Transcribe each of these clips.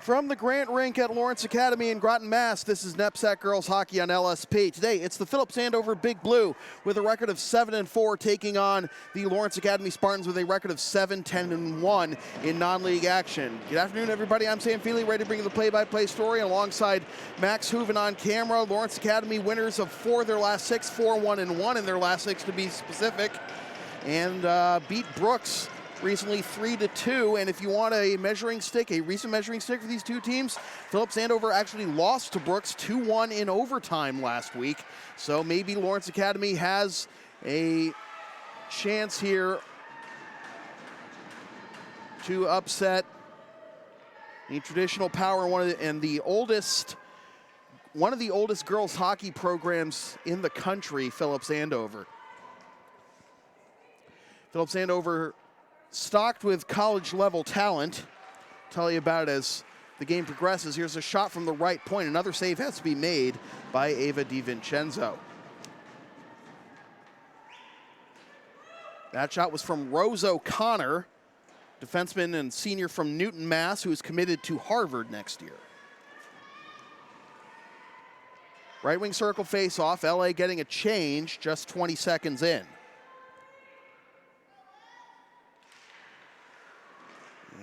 From the Grant Rink at Lawrence Academy in Groton, Mass., this is NEPSAC Girls Hockey on LSP. Today, it's the Phillips Andover Big Blue with a record of 7-4 taking on the Lawrence Academy Spartans with a record of 7-10-1 in non-league action. Good afternoon, everybody. I'm Sam Feely, ready to bring you the play-by-play story alongside Max Hooven on camera. Lawrence Academy winners of 4 of their last 6, 4-1-1 in their last 6 to be specific, and beat Brooks recently 3-2, and if you want a measuring stick, a recent measuring stick for these two teams, Phillips Andover actually lost to Brooks 2-1 in overtime last week, so maybe Lawrence Academy has a chance here to upset the traditional power one of the oldest girls hockey programs in the country, Phillips Andover. Phillips Andover stocked with college-level talent. Tell you about it as the game progresses. Here's a shot from the right point. Another save has to be made by Ava DiVincenzo. That shot was from Rose O'Connor, defenseman and senior from Newton, Mass., who is committed to Harvard next year. Right wing circle face-off. LA getting a change just 20 seconds in.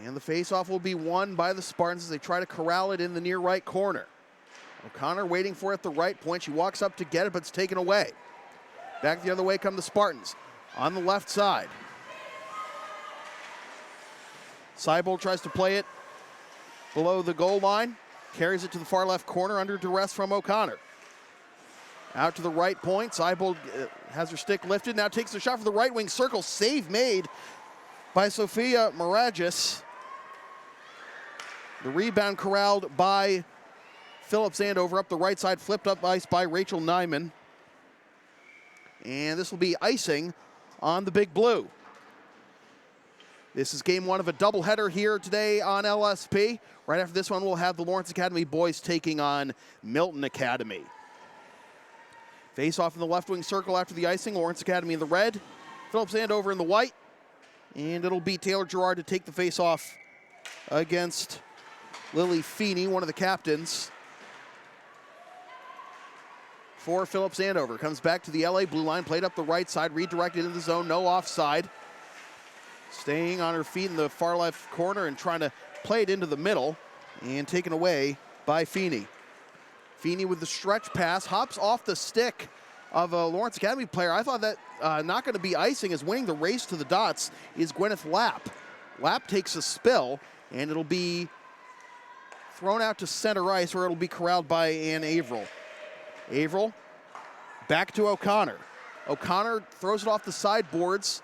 And the faceoff will be won by the Spartans as they try to corral it in the near right corner. O'Connor waiting for it at the right point. She walks up to get it, but it's taken away. Back the other way come the Spartans on the left side. Seibold tries to play it below the goal line. Carries it to the far left corner under duress from O'Connor. Out to the right point. Seibold has her stick lifted. Now takes the shot for the right wing circle. Save made by Sophia Maragis. The rebound corralled by Phillips Andover up the right side, flipped up ice by Rachel Nyman. And this will be icing on the Big Blue. This is game one of a doubleheader here today on LSP. Right after this one, we'll have the Lawrence Academy boys taking on Milton Academy. Face off in the left wing circle after the icing. Lawrence Academy in the red, Phillips Andover in the white. And it'll be Taylor Gerard to take the face off against Lily Feeney, one of the captains for Phillips Andover. Comes back to the LA blue line, played up the right side, redirected into the zone, no offside. Staying on her feet in the far left corner and trying to play it into the middle, and taken away by Feeney. Feeney with the stretch pass, hops off the stick of a Lawrence Academy player. I thought that not going to be icing, as winning the race to the dots is Gwyneth Lapp. Lapp takes a spill, and it'll be thrown out to center ice, where it'll be corralled by Ann Averill. Averill back to O'Connor. O'Connor throws it off the sideboards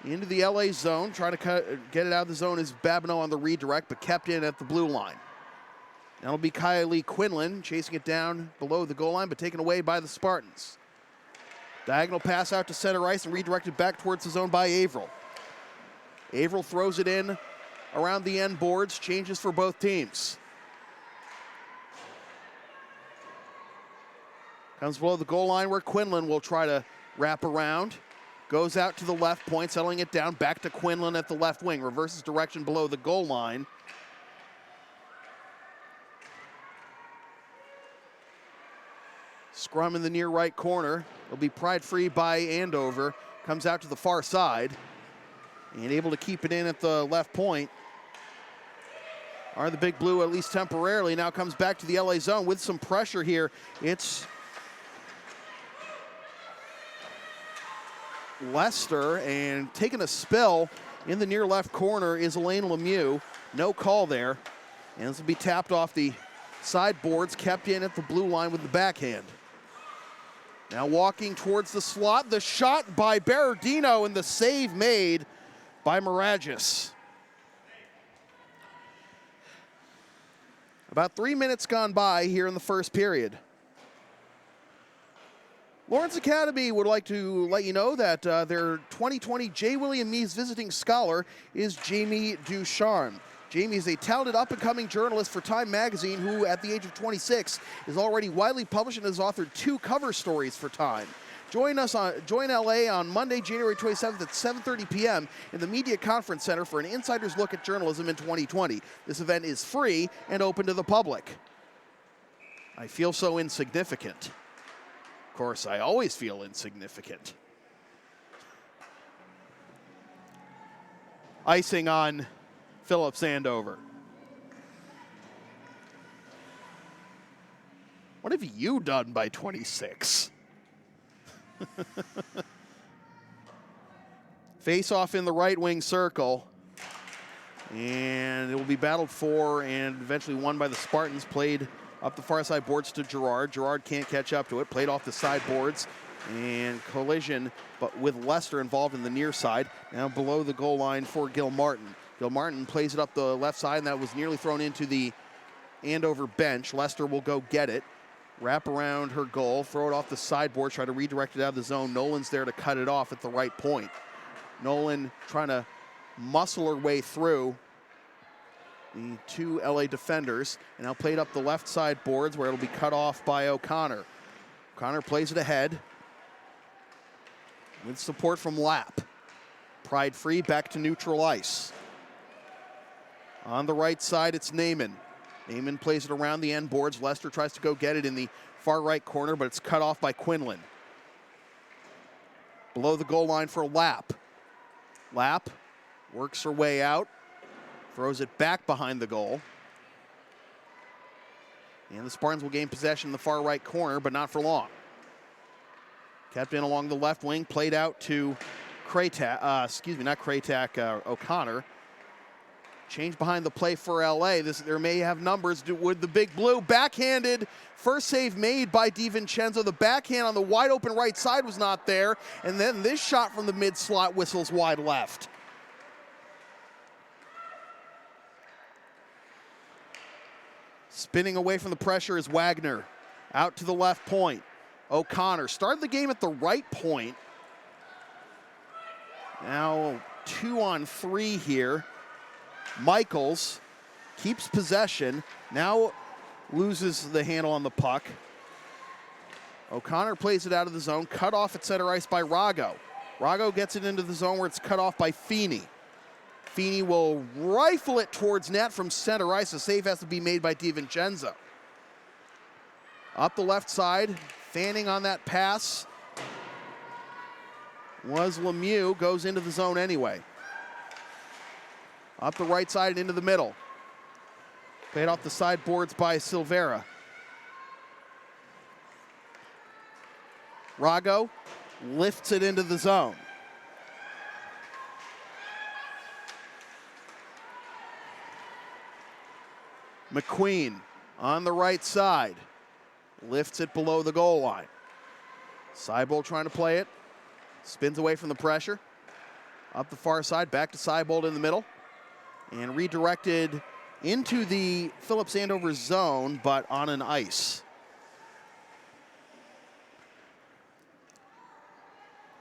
into the LA zone. Trying to get it out of the zone is Babineau on the redirect, but kept in at the blue line. That'll be Kylie Quinlan chasing it down below the goal line, but taken away by the Spartans. Diagonal pass out to center ice and redirected back towards the zone by Averill. Averill throws it in around the end boards, changes for both teams. Comes below the goal line where Quinlan will try to wrap around. Goes out to the left point, settling it down, back to Quinlan at the left wing. Reverses direction below the goal line. Scrum in the near right corner. It'll be pried free by Andover. Comes out to the far side and able to keep it in at the left point. Are the Big Blue, at least temporarily. Now comes back to the LA zone with some pressure here. It's Lester, and taking a spill in the near left corner is Elaine Lemieux. No call there. And this will be tapped off the sideboards, kept in at the blue line with the backhand. Now walking towards the slot, the shot by Berardino and the save made by Maragis. About 3 minutes gone by here in the first period. Lawrence Academy would like to let you know that their 2020 J. William Mees Visiting Scholar is Jamie Ducharme. Jamie is a talented up-and-coming journalist for Time magazine who, at the age of 26, is already widely published and has authored 2 cover stories for Time. Join LA on Monday, January 27th at 7:30 p.m. in the Media Conference Center for an insider's look at journalism in 2020. This event is free and open to the public. I feel so insignificant. Of course, I always feel insignificant. Icing on Phillips Andover. What have you done by 26? Face off in the right wing circle. And it will be battled for and eventually won by the Spartans. Played up the far side boards to Gerard. Gerard can't catch up to it. Played off the side boards. And collision, but with Lester involved in the near side. Now below the goal line for Gil Martin. Gil Martin plays it up the left side, and that was nearly thrown into the Andover bench. Lester will go get it. Wrap around her goal, throw it off the sideboard, try to redirect it out of the zone. Nolan's there to cut it off at the right point. Nolan trying to muscle her way through the two LA defenders, and now played up the left side boards where it'll be cut off by O'Connor. O'Connor plays it ahead with support from Lapp. Pride free, back to neutral ice. On the right side, it's Naiman. Naiman plays it around the end boards. Lester tries to go get it in the far right corner, but it's cut off by Quinlan. Below the goal line for Lapp. Lapp works her way out, throws it back behind the goal. And the Spartans will gain possession in the far right corner, but not for long. Kept in along the left wing, played out to O'Connor. Change behind the play for LA. There may have numbers with the Big Blue. Backhanded, first save made by DiVincenzo. The backhand on the wide open right side was not there. And then this shot from the mid slot whistles wide left. Spinning away from the pressure is Wagner. Out to the left point. O'Connor started the game at the right point. Now 2-on-3 here. Michaels keeps possession, now loses the handle on the puck. O'Connor plays it out of the zone, cut off at center ice by Rago. Rago gets it into the zone where it's cut off by Feeney. Feeney will rifle it towards net from center ice. The save has to be made by DiVincenzo. Up the left side, fanning on that pass was Lemieux, goes into the zone anyway. Up the right side and into the middle. Played off the sideboards by Silvera. Rago lifts it into the zone. McQueen on the right side. Lifts it below the goal line. Seibold trying to play it. Spins away from the pressure. Up the far side, back to Seibold in the middle. And redirected into the Phillips Andover zone, but on an ice.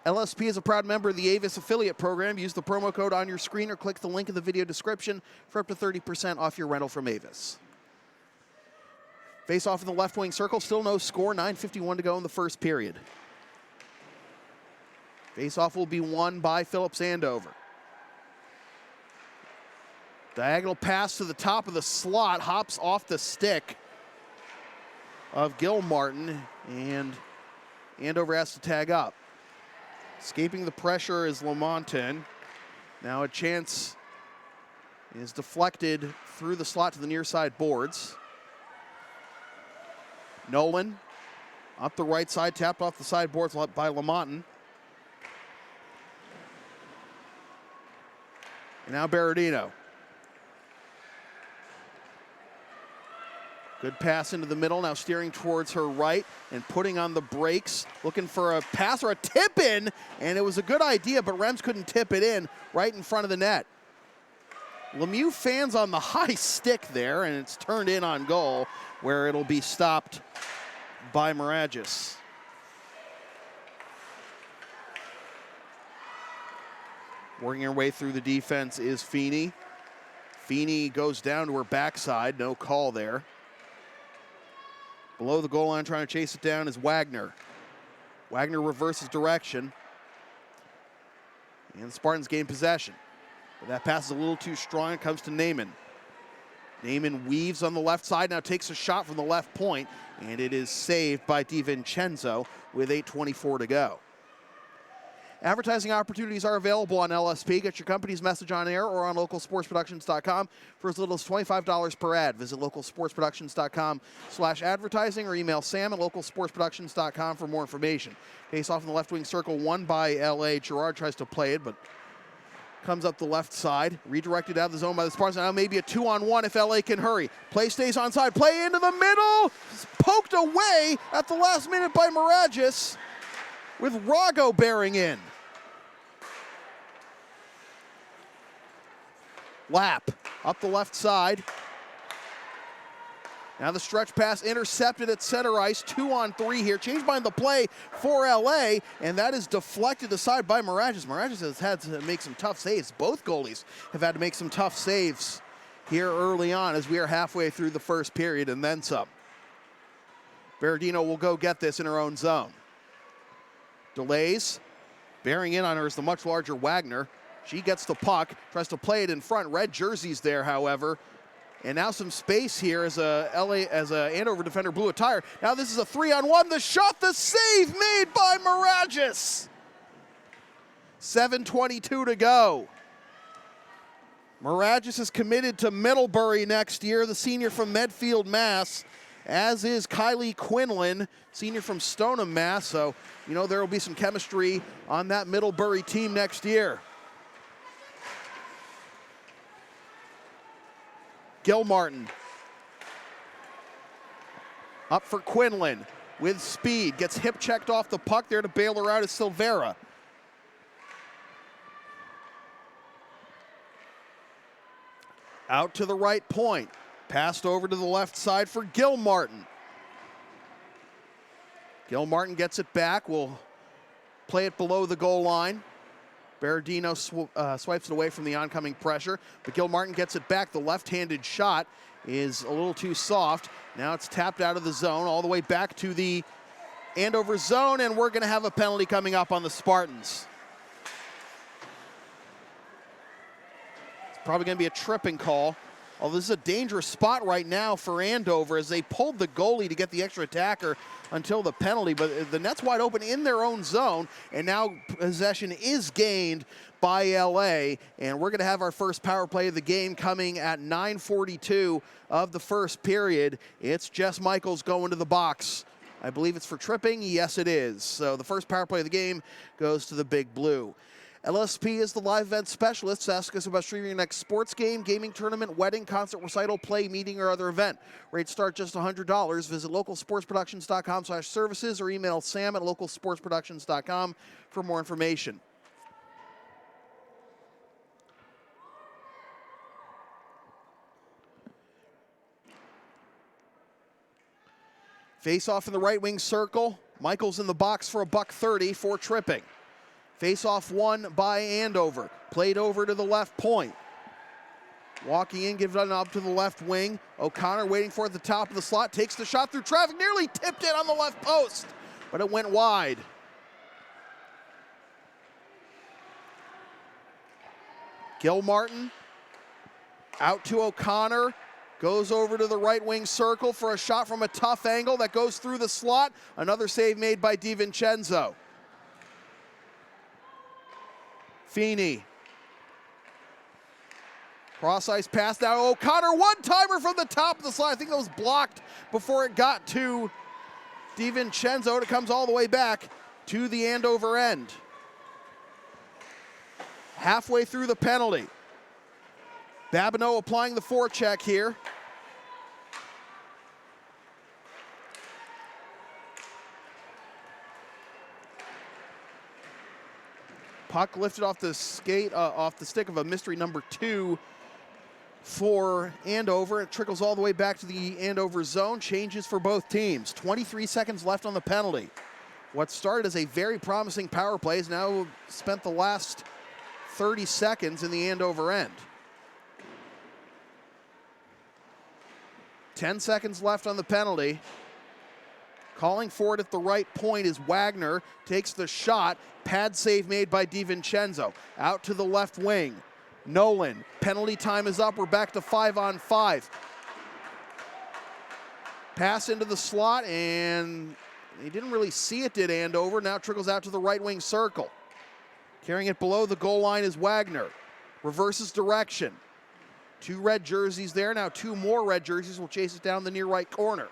LSP is a proud member of the Avis affiliate program. Use the promo code on your screen or click the link in the video description for up to 30% off your rental from Avis. Face off in the left wing circle, still no score, 9:51 to go in the first period. Face off will be won by Phillips Andover. Diagonal pass to the top of the slot, hops off the stick of Gil Martin, and Andover has to tag up. Escaping the pressure is Lamontin. Now a chance is deflected through the slot to the near side boards. Nolan up the right side, tapped off the sideboards by Lamontin. And now Berardino. Good pass into the middle, now steering towards her right and putting on the brakes, looking for a pass or a tip in, and it was a good idea, but Rems couldn't tip it in right in front of the net. Lemieux fans on the high stick there, and it's turned in on goal, where it'll be stopped by Maragis. Working her way through the defense is Feeney. Feeney goes down to her backside, no call there. Below the goal line, trying to chase it down is Wagner. Wagner reverses direction. And the Spartans gain possession. But that pass is a little too strong. It comes to Naiman. Naiman weaves on the left side, now takes a shot from the left point, and it is saved by DiVincenzo with 8:24 to go. Advertising opportunities are available on LSP. Get your company's message on air or on localsportsproductions.com for as little as $25 per ad. Visit localsportsproductions.com/advertising or email sam@localsportsproductions.com for more information. Face off in the left wing circle, won by LA. Gerard tries to play it, but comes up the left side, redirected out of the zone by the Spartans. Now maybe a 2-on-1 if LA can hurry. Play stays onside, play into the middle, poked away at the last minute by Miragis with Rago bearing in. Lap up the left side. Now the stretch pass intercepted at center ice, 2-on-3 here. Change behind the play for LA, and that is deflected aside by Miragis. Miragis has had to make some tough saves. Both goalies have had to make some tough saves here early on as we are halfway through the first period and then some. Berardino will go get this in her own zone. Delays. Bearing in on her is the much larger Wagner. She gets the puck, tries to play it in front. Red jerseys there, however. And now some space here as a Andover defender blew a tire. Now this is a 3-on-1. The shot, the save made by Miragis. 7:22 to go. Miragis is committed to Middlebury next year, the senior from Medfield, Mass., as is Kylie Quinlan, senior from Stoneham, Mass. So, you know, there will be some chemistry on that Middlebury team next year. Gilmartin up for Quinlan with speed, gets hip checked off the puck. There to bail her out is Silvera. Out to the right point, passed over to the left side for Gilmartin. Gilmartin gets it back, will play it below the goal line. Berardino swipes it away from the oncoming pressure, but Gilmartin gets it back. The left-handed shot is a little too soft. Now it's tapped out of the zone, all the way back to the Andover zone, and we're going to have a penalty coming up on the Spartans. It's probably going to be a tripping call. Although this is a dangerous spot right now for Andover as they pulled the goalie to get the extra attacker until the penalty, but the net's wide open in their own zone, and now possession is gained by LA, and we're going to have our first power play of the game coming at 9:42 of the first period. It's Jess Michaels going to the box. I believe it's for tripping. Yes, it is. So the first power play of the game goes to the Big Blue. LSP is the live event specialist. Ask us about streaming your next sports game, gaming tournament, wedding, concert, recital, play, meeting, or other event. Rates start just $100. Visit localsportsproductions.com/services or email sam@localsportsproductions.com for more information. Face off in the right wing circle. Michaels in the box for a $130 for tripping. Face-off won by Andover. Played over to the left point. Walking in, gives it up to the left wing. O'Connor waiting for it at the top of the slot. Takes the shot through traffic. Nearly tipped it on the left post, but it went wide. Gilmartin out to O'Connor. Goes over to the right wing circle for a shot from a tough angle that goes through the slot. Another save made by DiVincenzo. Feeney. Cross ice pass now. O'Connor, one-timer from the top of the slide. I think it was blocked before it got to DiVincenzo. It comes all the way back to the Andover end. Halfway through the penalty. Babineau applying the forecheck here. Puck lifted off the skate, off the stick of a mystery number 2 for Andover. It trickles all the way back to the Andover zone. Changes for both teams. 23 seconds left on the penalty. What started as a very promising power play has now spent the last 30 seconds in the Andover end. 10 seconds left on the penalty. Calling for it at the right point is Wagner. Takes the shot. Pad save made by DiVincenzo. Out to the left wing. Nolan. Penalty time is up. We're back to 5-on-5. Pass into the slot, and he didn't really see it, did Andover. Now trickles out to the right wing circle. Carrying it below the goal line is Wagner. Reverses direction. 2 red jerseys there. Now 2 more red jerseys will chase it down the near right corner.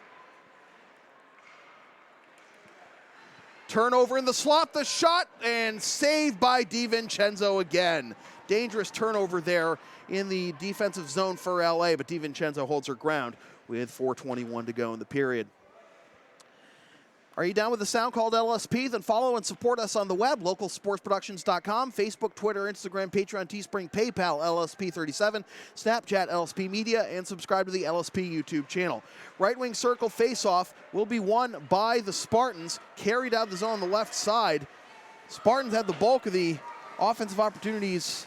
Turnover in the slot, the shot, and saved by DiVincenzo again. Dangerous turnover there in the defensive zone for LA, but DiVincenzo holds her ground with 4:21 to go in the period. Are you down with the sound called LSP? Then follow and support us on the web, localsportsproductions.com, Facebook, Twitter, Instagram, Patreon, Teespring, PayPal, LSP37, Snapchat, LSP Media, and subscribe to the LSP YouTube channel. Right wing circle face-off will be won by the Spartans, carried out of the zone on the left side. Spartans had the bulk of the offensive opportunities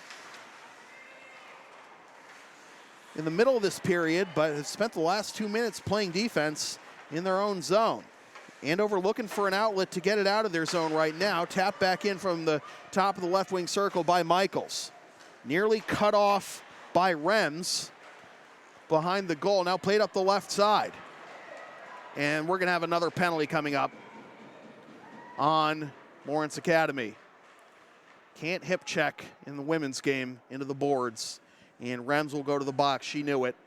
in the middle of this period, but have spent the last 2 minutes playing defense in their own zone. Andover looking for an outlet to get it out of their zone right now. Tapped back in from the top of the left wing circle by Michaels. Nearly cut off by Rems behind the goal. Now played up the left side. And we're going to have another penalty coming up on Lawrence Academy. Can't hip check in the women's game into the boards. And Rems will go to the box. She knew it.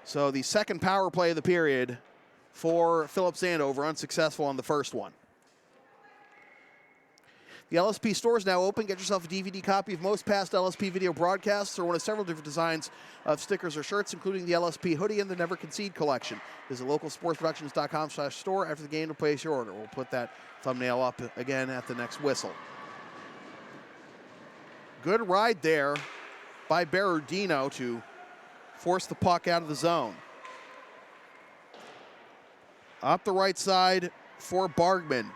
So the second power play of the period for Phillips Andover, unsuccessful on the first one. The LSP store is now open. Get yourself a DVD copy of most past LSP video broadcasts or one of several different designs of stickers or shirts, including the LSP hoodie and the Never Concede Collection. Visit localsportsproductions.com/store after the game to place your order. We'll put that thumbnail up again at the next whistle. Good ride there by Berardino to force the puck out of the zone. Up the right side for Bargman.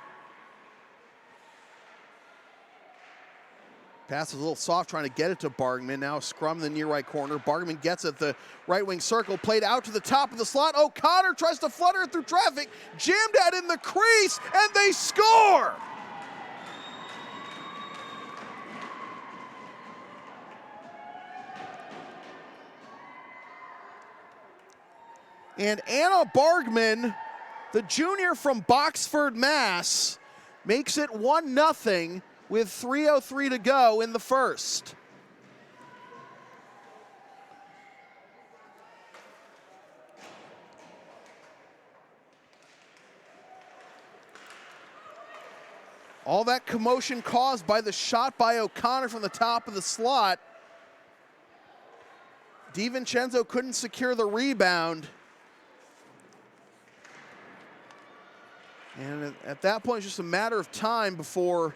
Pass is a little soft, trying to get it to Bargman. Now scrum in the near right corner. Bargman gets it the right wing circle, played out to the top of the slot. O'Connor tries to flutter it through traffic, jammed out in the crease, and they score! And Anna Bargman, the junior from Boxford, Mass, makes it 1-0 with 3:03 to go in the first. All that commotion caused by the shot by O'Connor from the top of the slot. DiVincenzo couldn't secure the rebound. And at that point, it's just a matter of time before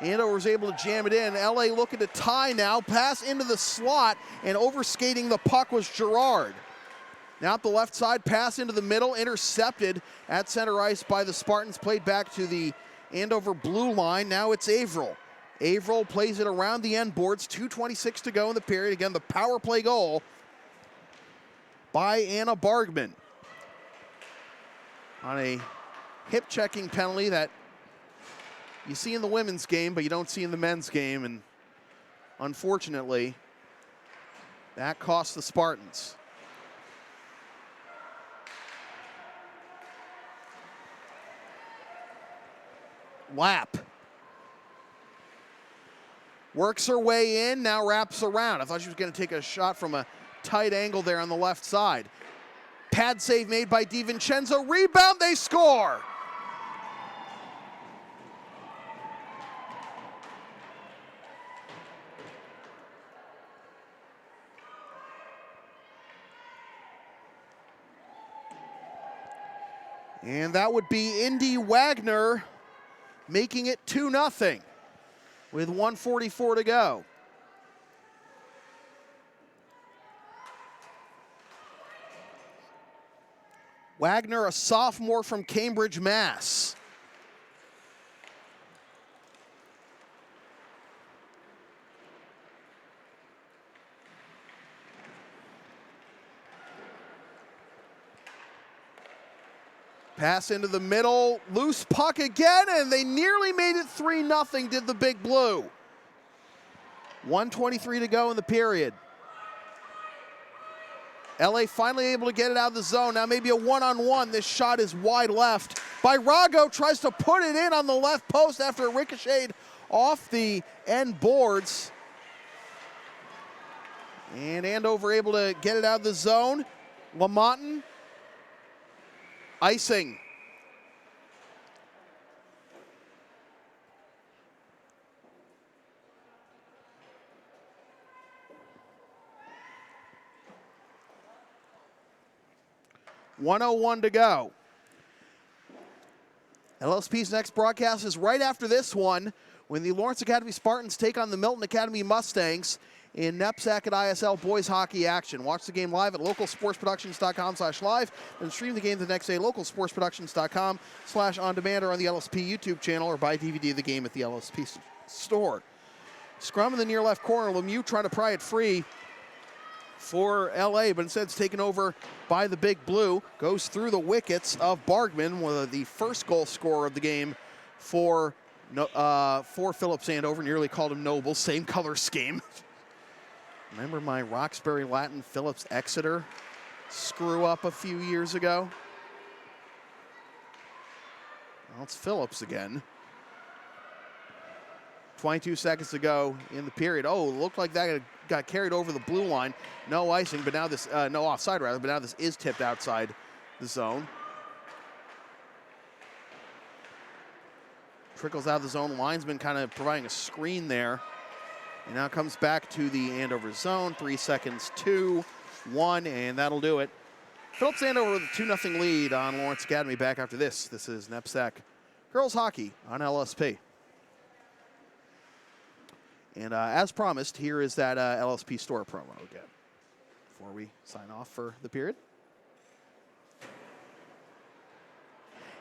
Andover was able to jam it in. LA looking to tie now. Pass into the slot, and overskating the puck was Girard. Now up the left side, pass into the middle, intercepted at center ice by the Spartans. Played back to the Andover blue line. Now it's Averill. Averill plays it around the end boards. 2:26 to go in the period. Again, the power play goal by Anna Bargman on a hip-checking penalty that you see in the women's game, but you don't see in the men's game, and unfortunately, that cost the Spartans. Lap. Works her way in, now wraps around. I thought she was going to take a shot from a tight angle there on the left side. Pad save made by DiVincenzo. Rebound, they score! And that would be Indy Wagner making it 2-0 with 1:44 to go. Wagner, a sophomore from Cambridge, Mass. Pass into the middle, loose puck again, and they nearly made it 3-0, did the Big Blue. 1:23 to go in the period. LA finally able to get it out of the zone. Now maybe a one-on-one. This shot is wide left by Rago. Tries to put it in on the left post after it ricocheted off the end boards. And Andover able to get it out of the zone. Lamontin icing. .101 to go. LSP's next broadcast is right after this one when the Lawrence Academy Spartans take on the Milton Academy Mustangs in NEPSAC and ISL boys hockey action. Watch the game live at localsportsproductions.com/live and stream the game the next day at localsportsproductions.com/on-demand or on the LSP YouTube channel or buy DVD of the game at the LSP store. Scrum in the near left corner. Lemieux trying to pry it free for LA, but instead it's taken over by the Big Blue. Goes through the wickets of Bargman, one of the first goal scorer of the game for Phillips Andover. Nearly called him Noble, same color scheme. Remember my Roxbury Latin Phillips Exeter screw up a few years ago? Well, it's Phillips again. 22 seconds to go in the period. Oh, looked like that got carried over the blue line. No icing, but now this, no offside rather, but now this is tipped outside the zone. Trickles out of the zone. Linesman kind of providing a screen there. And now comes back to the Andover zone. 3 seconds, 2, 1, and that'll do it. Phillips Andover with a 2-0 lead on Lawrence Academy back after this. This is NEPSAC Girls Hockey on LSP. And as promised, here is that LSP store promo again before we sign off for the period.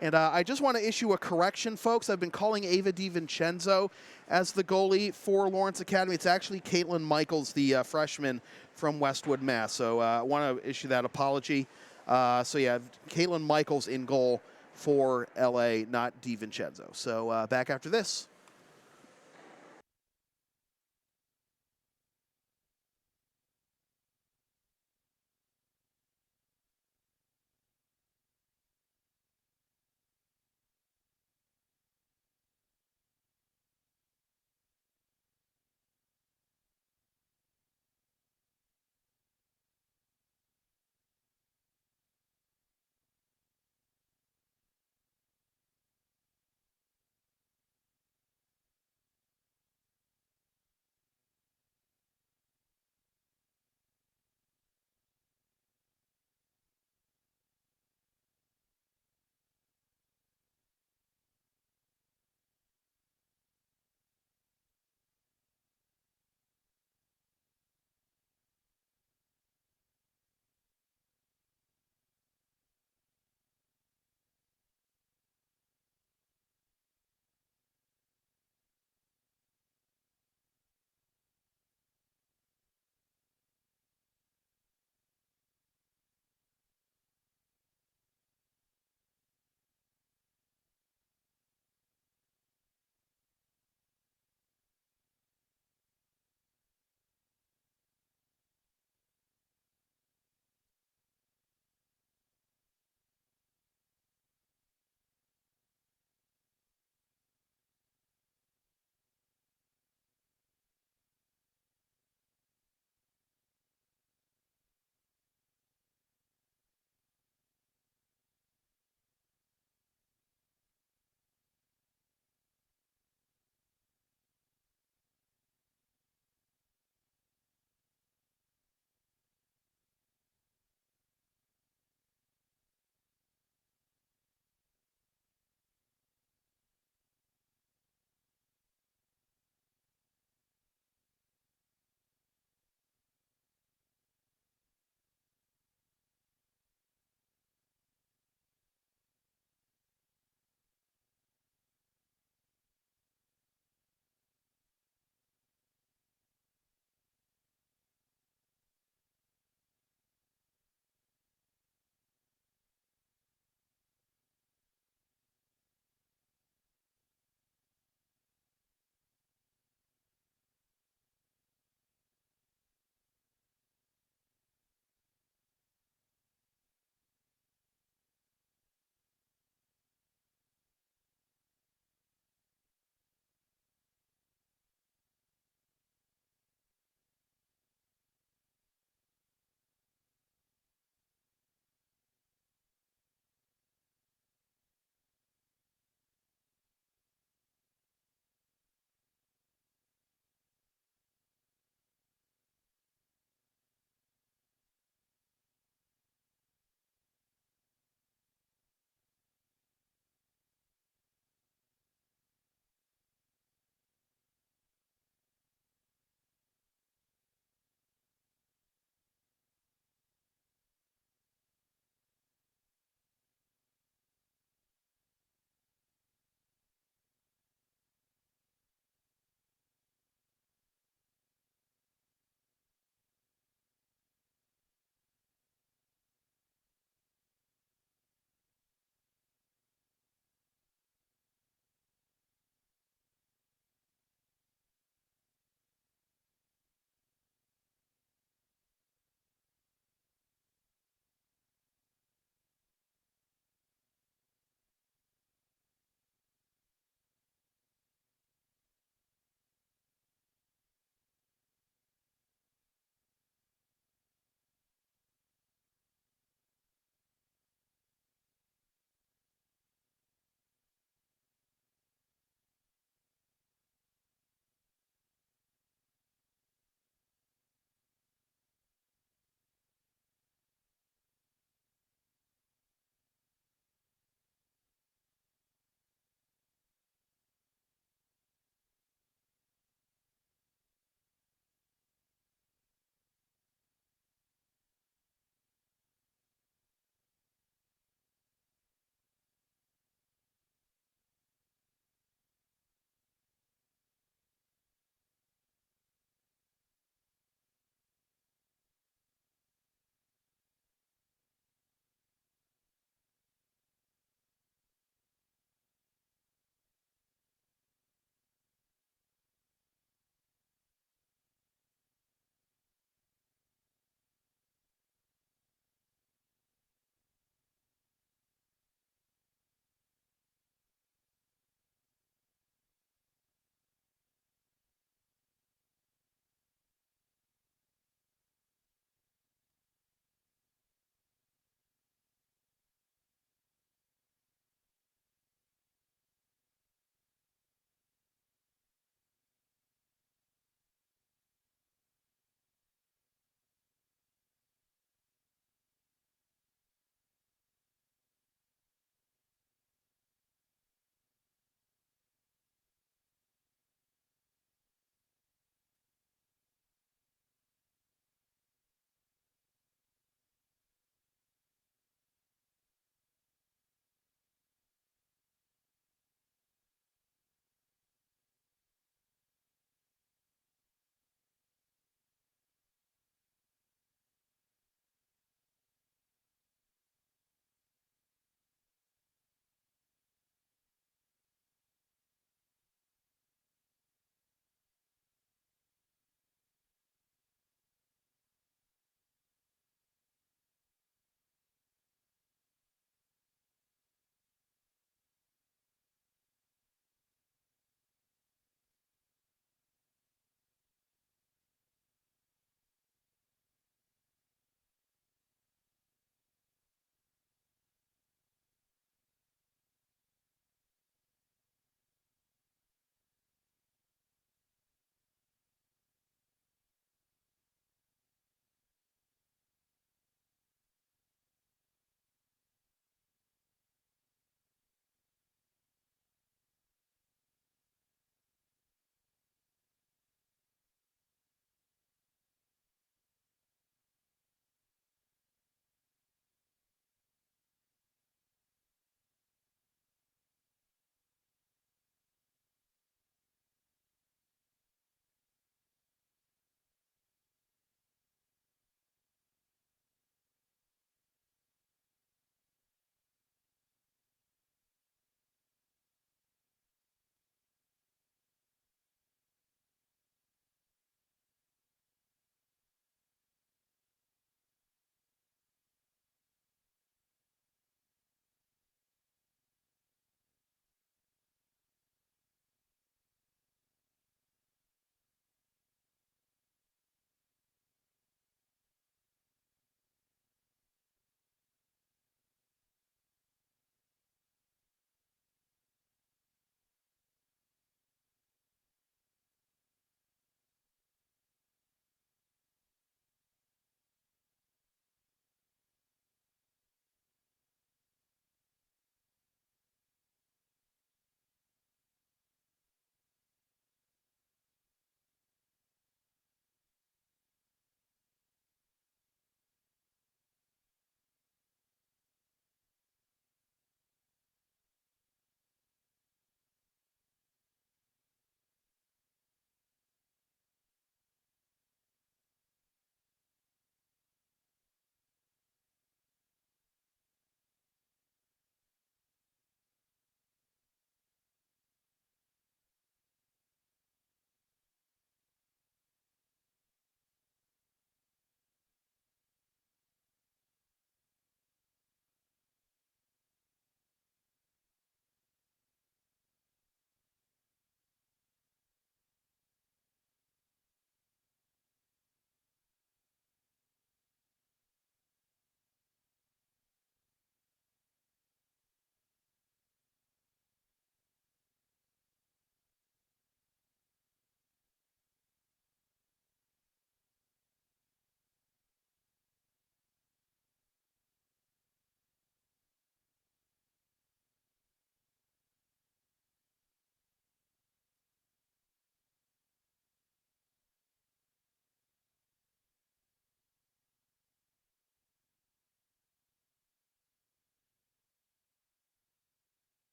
And I just want to issue a correction, folks. I've been calling Ava DiVincenzo as the goalie for Lawrence Academy. It's actually Caitlin Michaels, the freshman from Westwood, Mass. So I want to issue that apology. So yeah, Caitlin Michaels in goal for LA, not DiVincenzo. So back after this.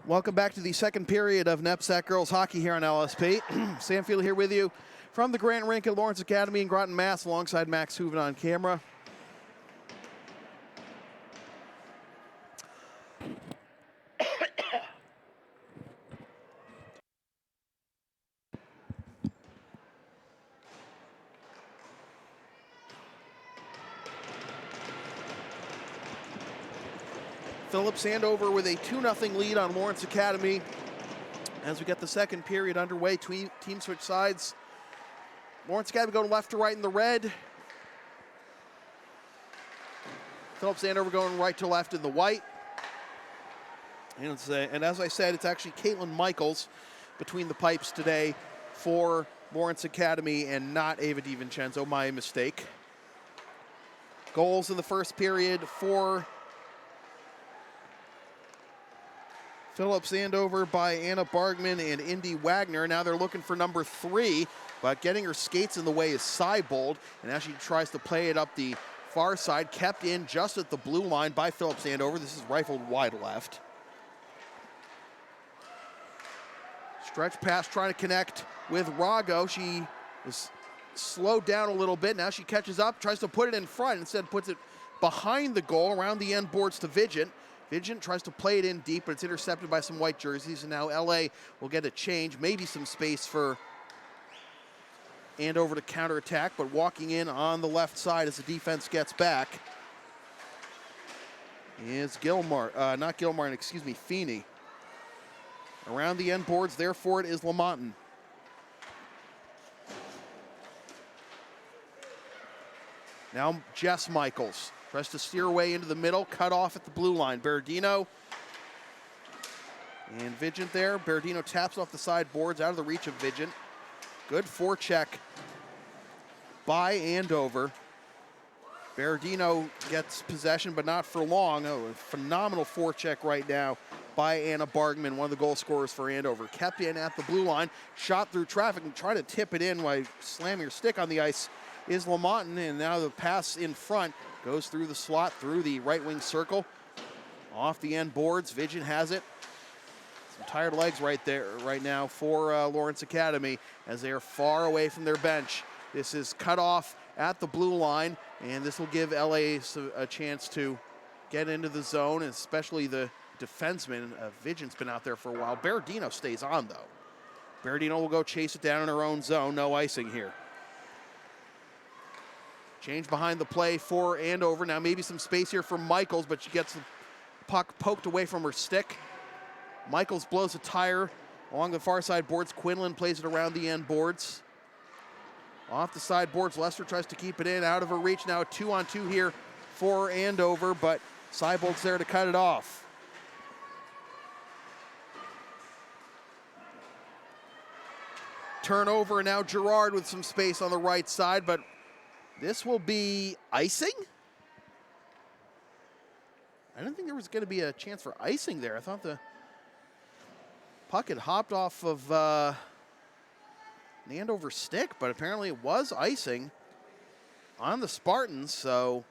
Welcome back to the second period of NEPSAC girls hockey here on LSP. Sam Field here with you from the Grant Rink at Lawrence Academy in Groton, Mass, alongside Max Hooven on camera. Phillips Andover with a 2-0 lead on Lawrence Academy. As we get the second period underway, team switch sides. Lawrence Academy going left to right in the red. Phillips Andover going right to left in the white. And as I said, it's actually Caitlin Michaels between the pipes today for Lawrence Academy and not Ava DiVincenzo, my mistake. Goals in the first period for Phillips Andover by Anna Bargman and Indy Wagner. Now they're looking for number 3, but getting her skates in the way is Seibold, and now she tries to play it up the far side, kept in just at the blue line by Phillips Andover. This is rifled wide left. Stretch pass trying to connect with Rago. She was slowed down a little bit. Now she catches up, tries to put it in front, instead puts it behind the goal around the end boards to Vigent. Vigent tries to play it in deep, but it's intercepted by some white jerseys, and now LA will get a change, maybe some space for Andover to counterattack, but walking in on the left side as the defense gets back is Feeney. Around the end boards, there for it is Lamontin. Now Jess Michaels tries to steer away into the middle, cut off at the blue line. Berardino and Vigent there. Berardino taps off the side boards, out of the reach of Vigent. Good forecheck by Andover. Berardino gets possession, but not for long. Oh, a phenomenal forecheck right now by Anna Bargman, one of the goal scorers for Andover. Kept in at the blue line, shot through traffic and trying to tip it in while slamming her stick on the ice is Lamontin, and now the pass in front goes through the slot, through the right wing circle, off the end boards. Vigent has it. Some tired legs right now for Lawrence Academy as they are far away from their bench. This is cut off at the blue line, and this will give LA a chance to get into the zone, especially the defenseman. Vigent's been out there for a while. Berardino stays on, though. Berardino will go chase it down in her own zone. No icing here. Change behind the play for Andover. Now maybe some space here for Michaels, but she gets the puck poked away from her stick. Michaels blows a tire along the far side boards. Quinlan plays it around the end boards. Off the side boards, Lester tries to keep it in, out of her reach. Now a 2-on-2 here for Andover, but Seibold's there to cut it off. Turnover, and now Gerard with some space on the right side, but this will be icing? I didn't think there was going to be a chance for icing there. I thought the puck had hopped off of the Andover stick, but apparently it was icing on the Spartans, so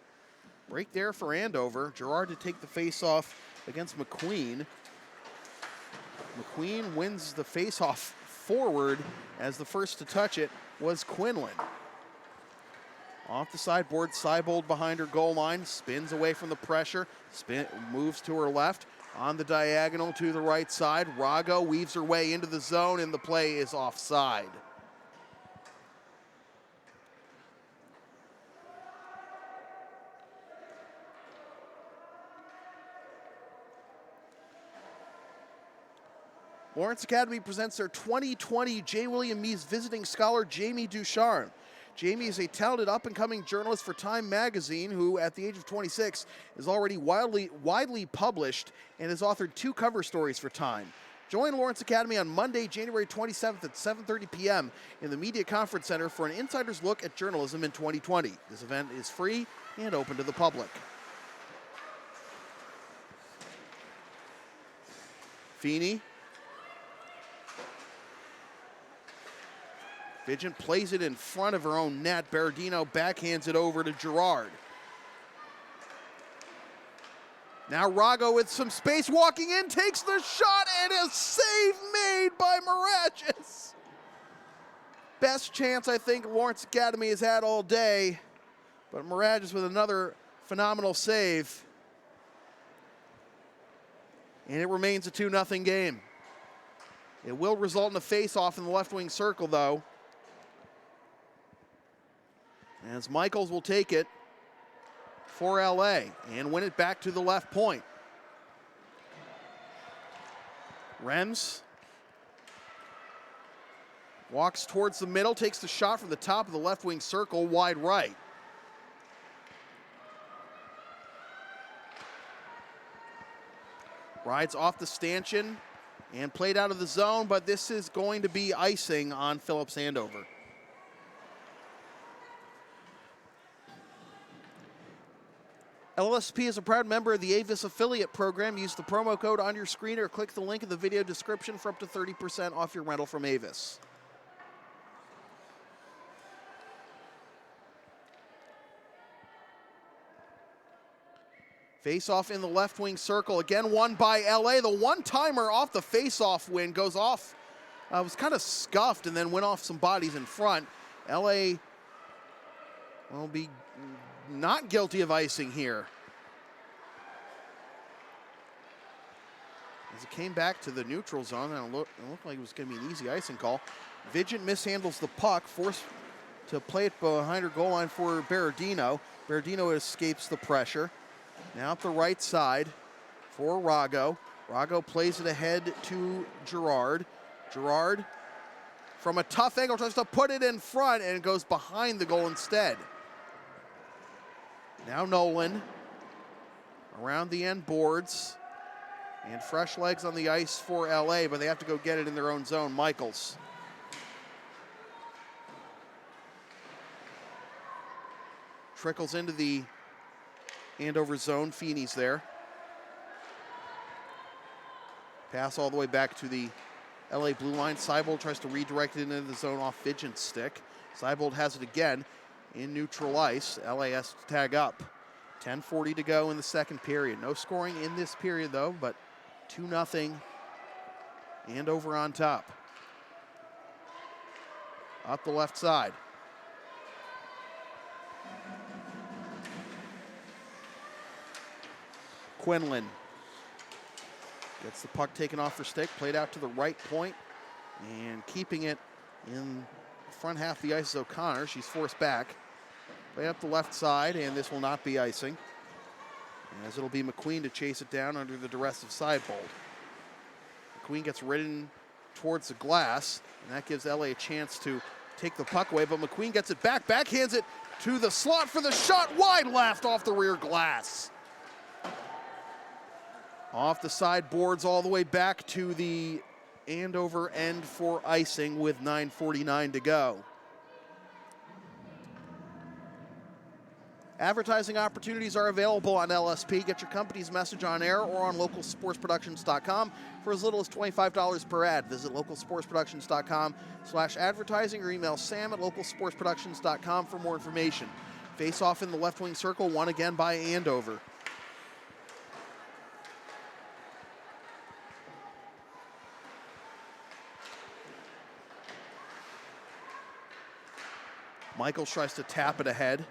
break there for Andover. Gerard to take the face-off against McQueen. McQueen wins the face-off forward, as the first to touch it was Quinlan. Off the sideboard, Seibold behind her goal line, spins away from the pressure, moves to her left, on the diagonal to the right side. Rago weaves her way into the zone, and the play is offside. Lawrence Academy presents their 2020 J. William Meese Visiting Scholar, Jamie Ducharme. Jamie is a talented up-and-coming journalist for Time magazine who, at the age of 26, is already widely published and has authored 2 cover stories for Time. Join Lawrence Academy on Monday, January 27th at 7:30 p.m. in the Media Conference Center for an insider's look at journalism in 2020. This event is free and open to the public. Feeney. Vigent plays it in front of her own net. Berardino backhands it over to Gerard. Now Rago with some space walking in, takes the shot, and a save made by Mirages. Best chance I think Lawrence Academy has had all day, but Mirages with another phenomenal save. And it remains a 2-0 game. It will result in a face-off in the left wing circle, though, as Michaels will take it for LA and win it back to the left point. Rems walks towards the middle, takes the shot from the top of the left wing circle, wide right. Rides off the stanchion and played out of the zone, but this is going to be icing on Phillips Andover. LSP is a proud member of the Avis affiliate program. Use the promo code on your screen or click the link in the video description for up to 30% off your rental from Avis. Face-off in the left wing circle, again won by LA. The one-timer off the face-off win goes off, was kind of scuffed and then went off some bodies in front. LA will be not guilty of icing here. As it came back to the neutral zone, and it looked like it was going to be an easy icing call. Vigent mishandles the puck, forced to play it behind her goal line for Berardino. Berardino escapes the pressure. Now up the right side for Rago. Rago plays it ahead to Gerard. Gerard, from a tough angle, tries to put it in front and goes behind the goal instead. Now Nolan around the end boards, and fresh legs on the ice for LA, but they have to go get it in their own zone. Michaels. Trickles into the Andover zone. Feeney's there. Pass all the way back to the LA blue line. Seibold tries to redirect it into the zone off Vigent's stick. Seibold has it again in neutral ice. LA has to tag up. 10:40 to go in the second period. No scoring in this period, though, but 2-0 Andover on top. Up the left side. Quinlan gets the puck taken off her stick, played out to the right point, and keeping it in the front half of the ice is O'Connor. She's forced back. Play up the left side, and this will not be icing, as it'll be McQueen to chase it down under the duress of Seibold. McQueen gets ridden towards the glass, and that gives LA a chance to take the puck away, but McQueen gets it back, backhands it to the slot for the shot, wide left off the rear glass. Off the side boards all the way back to the Andover end for icing with 9:49 to go. Advertising opportunities are available on LSP. Get your company's message on air or on localsportsproductions.com for as little as $25 per ad. Visit localsportsproductions.com/advertising or email sam@localsportsproductions.com for more information. Face off in the left wing circle, won again by Andover. Michaels tries to tap it ahead.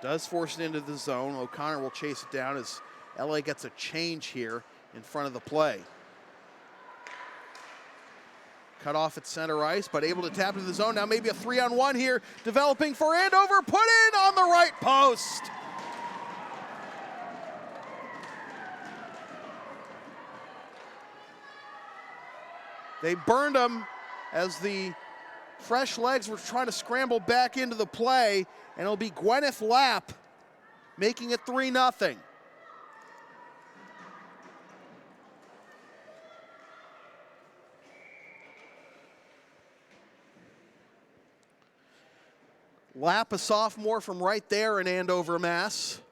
Does force it into the zone. O'Connor will chase it down as LA gets a change here in front of the play. Cut off at center ice, but able to tap into the zone. Now maybe a 3-on-1 here, developing for Andover. Put in on the right post. They burned him as the fresh legs were trying to scramble back into the play, and it'll be Gwyneth Lapp making it 3-0. Lapp, a sophomore from right there in Andover, Mass.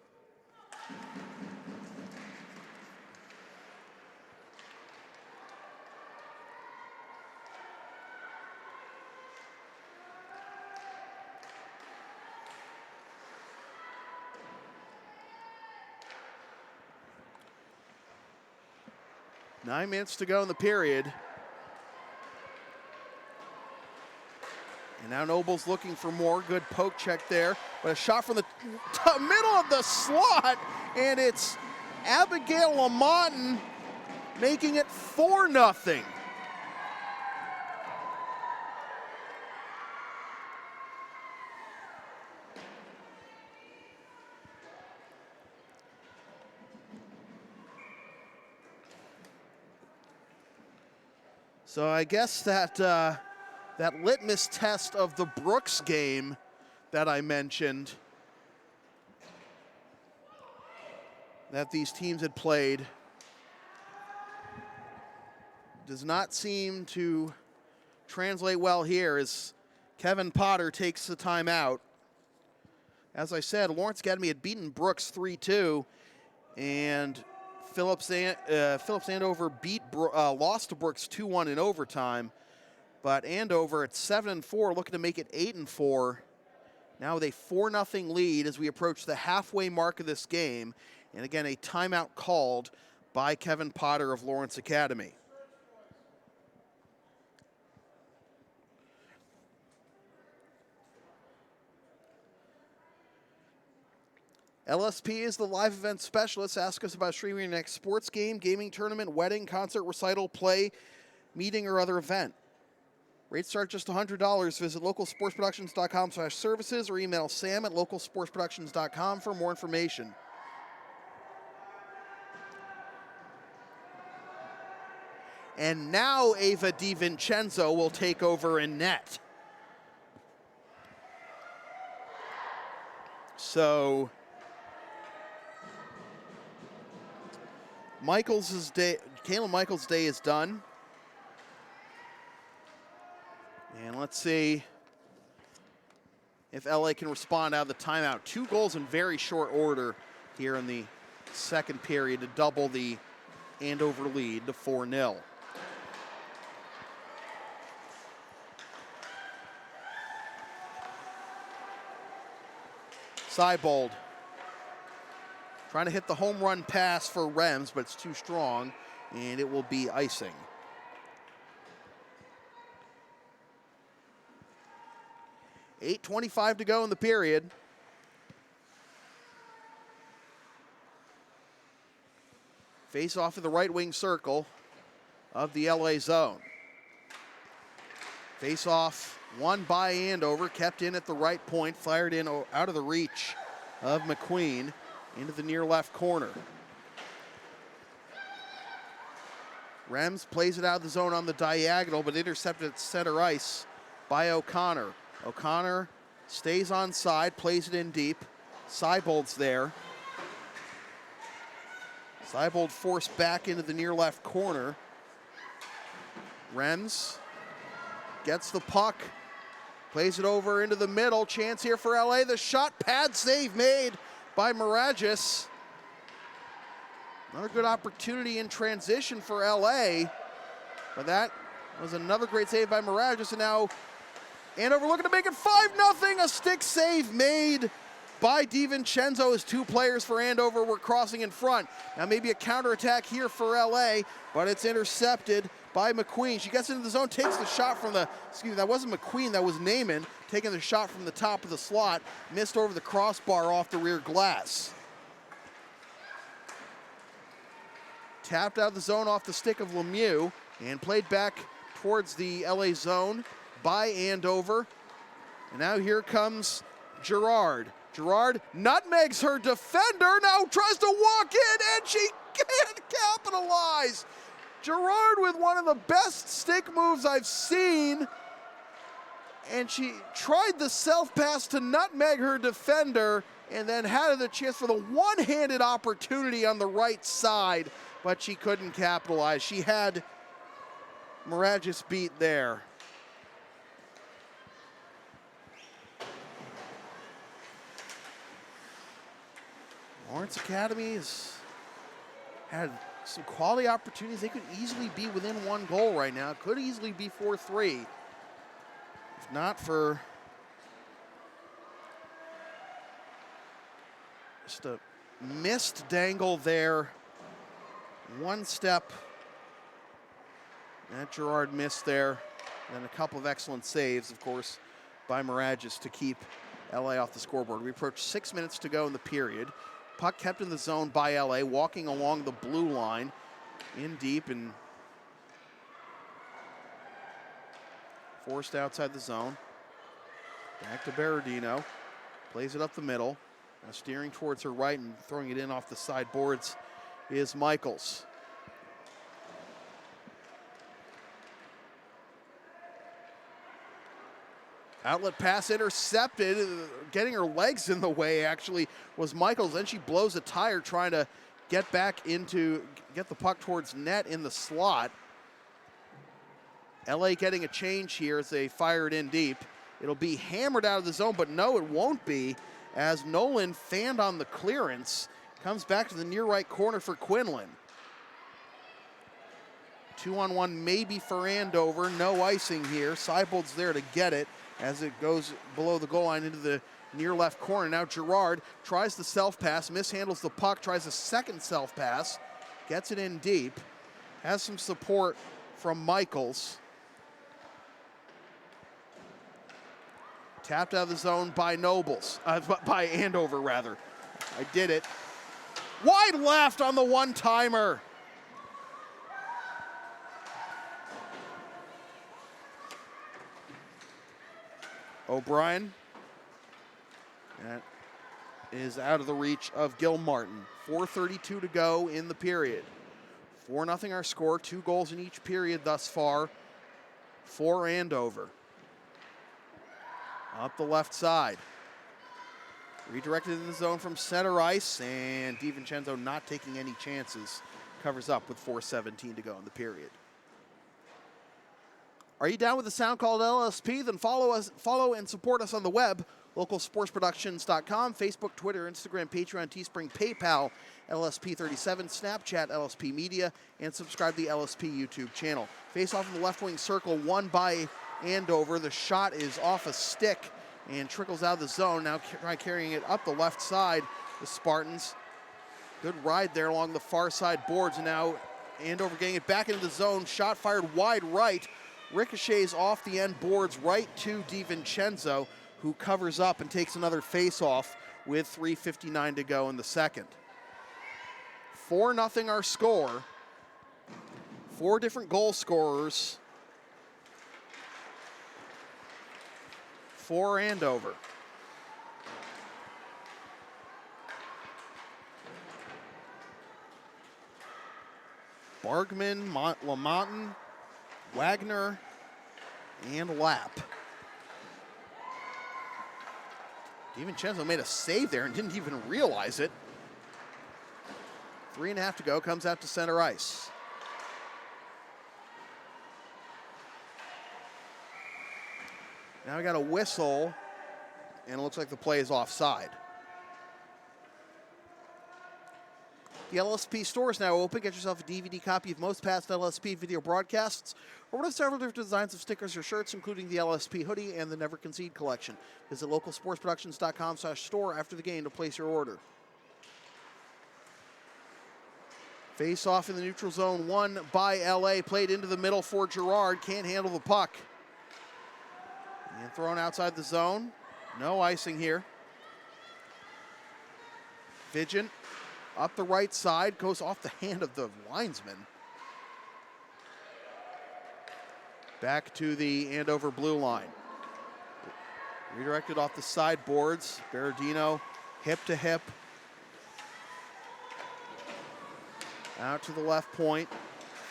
9 minutes to go in the period. And now Noble's looking for more. Good poke check there. But a shot from the middle of the slot, and it's Abigail Lamontin making it 4-0. So I guess that that litmus test of the Brooks game that I mentioned, that these teams had played, does not seem to translate well here as Kevin Potter takes the timeout. As I said, Lawrence Academy had beaten Brooks 3-2, and Phillips Andover lost to Brooks 2-1 in overtime. But Andover at 7-4, looking to make it 8-4. Now with a 4-0 lead as we approach the halfway mark of this game. And again, a timeout called by Kevin Potter of Lawrence Academy. LSP is the live event specialist. Ask us about streaming your next sports game, gaming tournament, wedding, concert, recital, play, meeting, or other event. Rates start just $100. Visit localsportsproductions.com/services or email sam@localsportsproductions.com for more information. And now Ava DiVincenzo will take over in net. So Kayla Michaels' day is done. And let's see if LA can respond out of the timeout. 2 goals in very short order here in the second period to double the Andover lead to 4-0. Seibold trying to hit the home run pass for Rems, but it's too strong, and it will be icing. .25 to go in the period. Face off in the right wing circle of the LA zone. Face off won by Andover, kept in at the right point, fired in out of the reach of McQueen into the near left corner. Rems plays it out of the zone on the diagonal, but intercepted at center ice by O'Connor. O'Connor stays on side, plays it in deep. Seibold's there. Seibold forced back into the near left corner. Rems gets the puck, plays it over into the middle. Chance here for LA. The shot, pad save made by Maragis. Another good opportunity in transition for LA, but that was another great save by Maragis, and now Andover looking to make it 5-0. A stick save made by DiVincenzo as 2 players for Andover were crossing in front. Now maybe a counterattack here for LA, but it's intercepted by McQueen. She gets into the zone, takes the shot from the, that wasn't McQueen, that was Naiman, taking the shot from the top of the slot, missed over the crossbar off the rear glass. Tapped out of the zone off the stick of Lemieux and played back towards the LA zone by Andover. And now here comes Gerard. Gerard nutmegs her defender, now tries to walk in, and she can't capitalize. Gerard with one of the best stick moves I've seen, and she tried the self-pass to nutmeg her defender and then had the chance for the one-handed opportunity on the right side, but she couldn't capitalize. She had Maragis beat there. Lawrence Academy has had some quality opportunities. They could easily be within 1 goal right now. Could easily be 4-3. If not for just a missed dangle there. One step That Girard missed there. And a couple of excellent saves, of course, by Miragis to keep LA off the scoreboard. We approach 6 minutes to go in the period. Puck kept in the zone by LA, walking along the blue line, in deep and forced outside the zone. Back to Berardino. Plays it up the middle. Now steering towards her right and throwing it in off the side boards is Michaels. Outlet pass intercepted. Getting her legs in the way actually was Michaels. Then she blows a tire trying to get the puck towards net in the slot. LA getting a change here as they fire it in deep. It'll be hammered out of the zone, but no, it won't be, as Nolan, fanned on the clearance, comes back to the near right corner for Quinlan. 2-on-1 maybe for Andover. No icing here. Seibold's there to get it as it goes below the goal line into the near left corner. Now Girard tries the self-pass, mishandles the puck, tries a second self-pass, gets it in deep, has some support from Michaels. Tapped out of the zone by by Andover rather. I did it. Wide left on the one-timer. O'Brien. That is out of the reach of Gilmartin. 4:32 to go in the period. 4-0 our score, 2 goals in each period thus far for Andover. Up the left side. Redirected in the zone from center ice, and DiVincenzo not taking any chances. Covers up with 4:17 to go in the period. Are you down with the sound called LSP? Then follow and support us on the web, localsportsproductions.com, Facebook, Twitter, Instagram, Patreon, Teespring, PayPal, LSP37, Snapchat, LSP Media, and subscribe to the LSP YouTube channel. Face off in the left wing circle, won by Andover. The shot is off a stick and trickles out of the zone. Now try carrying it up the left side, the Spartans. Good ride there along the far side boards. And now Andover getting it back into the zone. Shot fired wide right. Ricochets off the end boards right to DiVincenzo, who covers up and takes another face-off with 3:59 to go in the second. 4-0 our score. 4 different goal scorers for Andover. Bargman, Lamontin, Wagner, and Lapp. DiVincenzo made a save there and didn't even realize it. 3.5 to go, comes out to center ice. Now we got a whistle, and it looks like the play is offside. The LSP store is now open. Get yourself a DVD copy of most past LSP video broadcasts, or one of several different designs of stickers or shirts, including the LSP hoodie and the Never Concede Collection. Visit localsportsproductions.com/store after the game to place your order. Face off in the neutral zone, won by LA. Played into the middle for Girard. Can't handle the puck. And thrown outside the zone. No icing here. Vigent up the right side, goes off the hand of the linesman. Back to the Andover blue line. Redirected off the side boards. Berardino hip to hip. Out to the left point.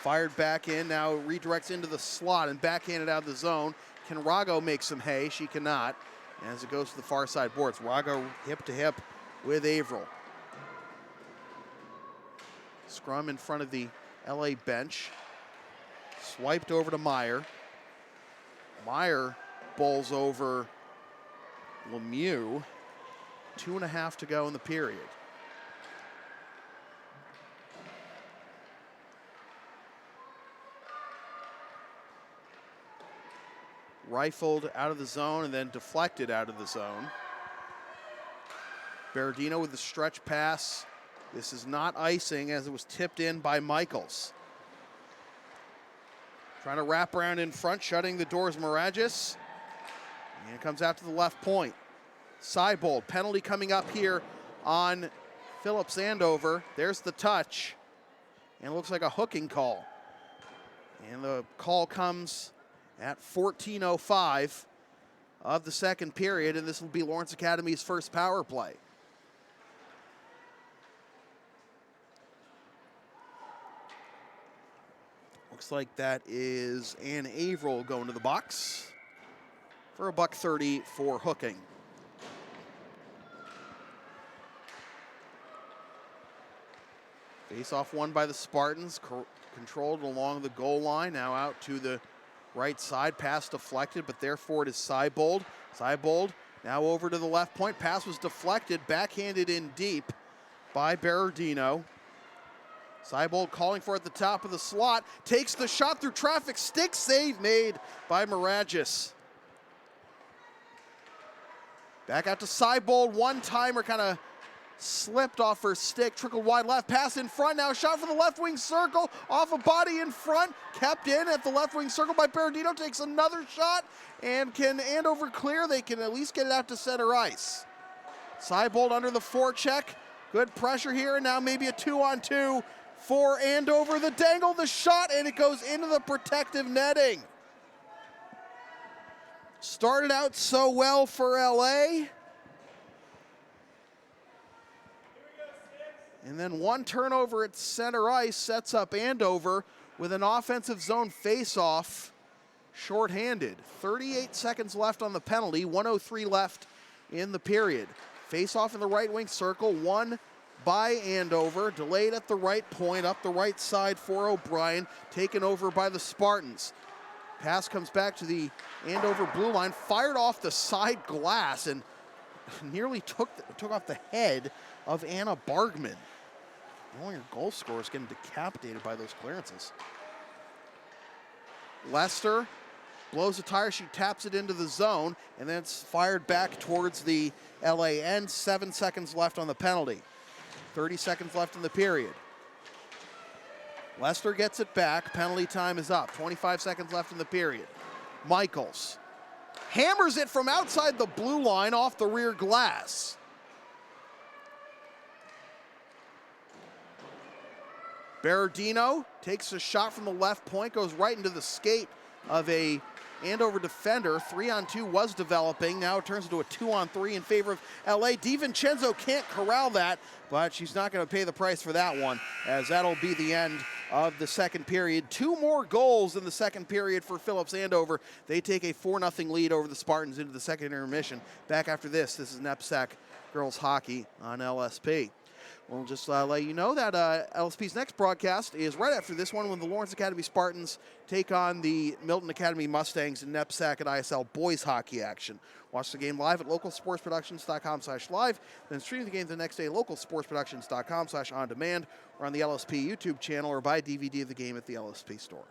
Fired back in, now redirects into the slot and backhanded out of the zone. Can Rago make some hay? She cannot. As it goes to the far side boards. Rago hip to hip with Averill. Scrum in front of the LA bench. Swiped over to Meyer. Meyer bowls over Lemieux. 2.5 to go in the period. Rifled out of the zone and then deflected out of the zone. Berardino with the stretch pass. This is not icing as it was tipped in by Michaels. Trying to wrap around in front, shutting the doors, Maragis. And it comes out to the left point. Seibold, penalty coming up here on Phillips Andover. There's the touch. And it looks like a hooking call. And the call comes at 14:05 of the second period, and this will be Lawrence Academy's first power play. Looks like that is Ann Averill going to the box for $1.30 for hooking. Face-off won by the Spartans, controlled along the goal line, now out to the right side, pass deflected, but there for it is Seibold. Seibold now over to the left point, pass was deflected, backhanded in deep by Berardino. Seibold calling for it at the top of the slot, takes the shot through traffic, stick save made by Maragis. Back out to Seibold, one-timer kind of slipped off her stick, trickled wide left, pass in front, now shot for the left wing circle, off a body in front, kept in at the left wing circle by Berardino, takes another shot, and can Andover clear? They can at least get it out to center ice. Seibold under the forecheck, good pressure here, and now maybe a 2-on-2 for Andover. The dangle, the shot, and it goes into the protective netting. Started out so well for LA. And then one turnover at center ice sets up Andover with an offensive zone face-off, shorthanded. 38 seconds left on the penalty, 1:03 left in the period. Face-off in the right wing circle, won by Andover, delayed at the right point, up the right side for O'Brien, taken over by the Spartans. Pass comes back to the Andover blue line, fired off the side glass and nearly took off the head of Anna Bargman. All your goal scorers getting decapitated by those clearances. Lester blows a tire, she taps it into the zone, and then it's fired back towards the LA end. 7 seconds left on the penalty. 30 seconds left in the period. Lester gets it back, penalty time is up. 25 seconds left in the period. Michaels hammers it from outside the blue line off the rear glass. Berardino takes a shot from the left point, goes right into the skate of a Andover defender. 3-on-2 was developing. Now it turns into a 2-on-3 in favor of LA. DiVincenzo can't corral that, but she's not going to pay the price for that one, as that'll be the end of the second period. 2 more goals in the second period for Phillips Andover. They take a 4-0 lead over the Spartans into the second intermission. Back after this is NEPSAC girls hockey on LSP. We'll just let you know that LSP's next broadcast is right after this one when the Lawrence Academy Spartans take on the Milton Academy Mustangs in NEPSAC at ISL boys hockey action. Watch the game live at localsportsproductions.com/live, then stream the game the next day at localsportsproductions.com/on-demand or on the LSP YouTube channel, or buy a DVD of the game at the LSP store.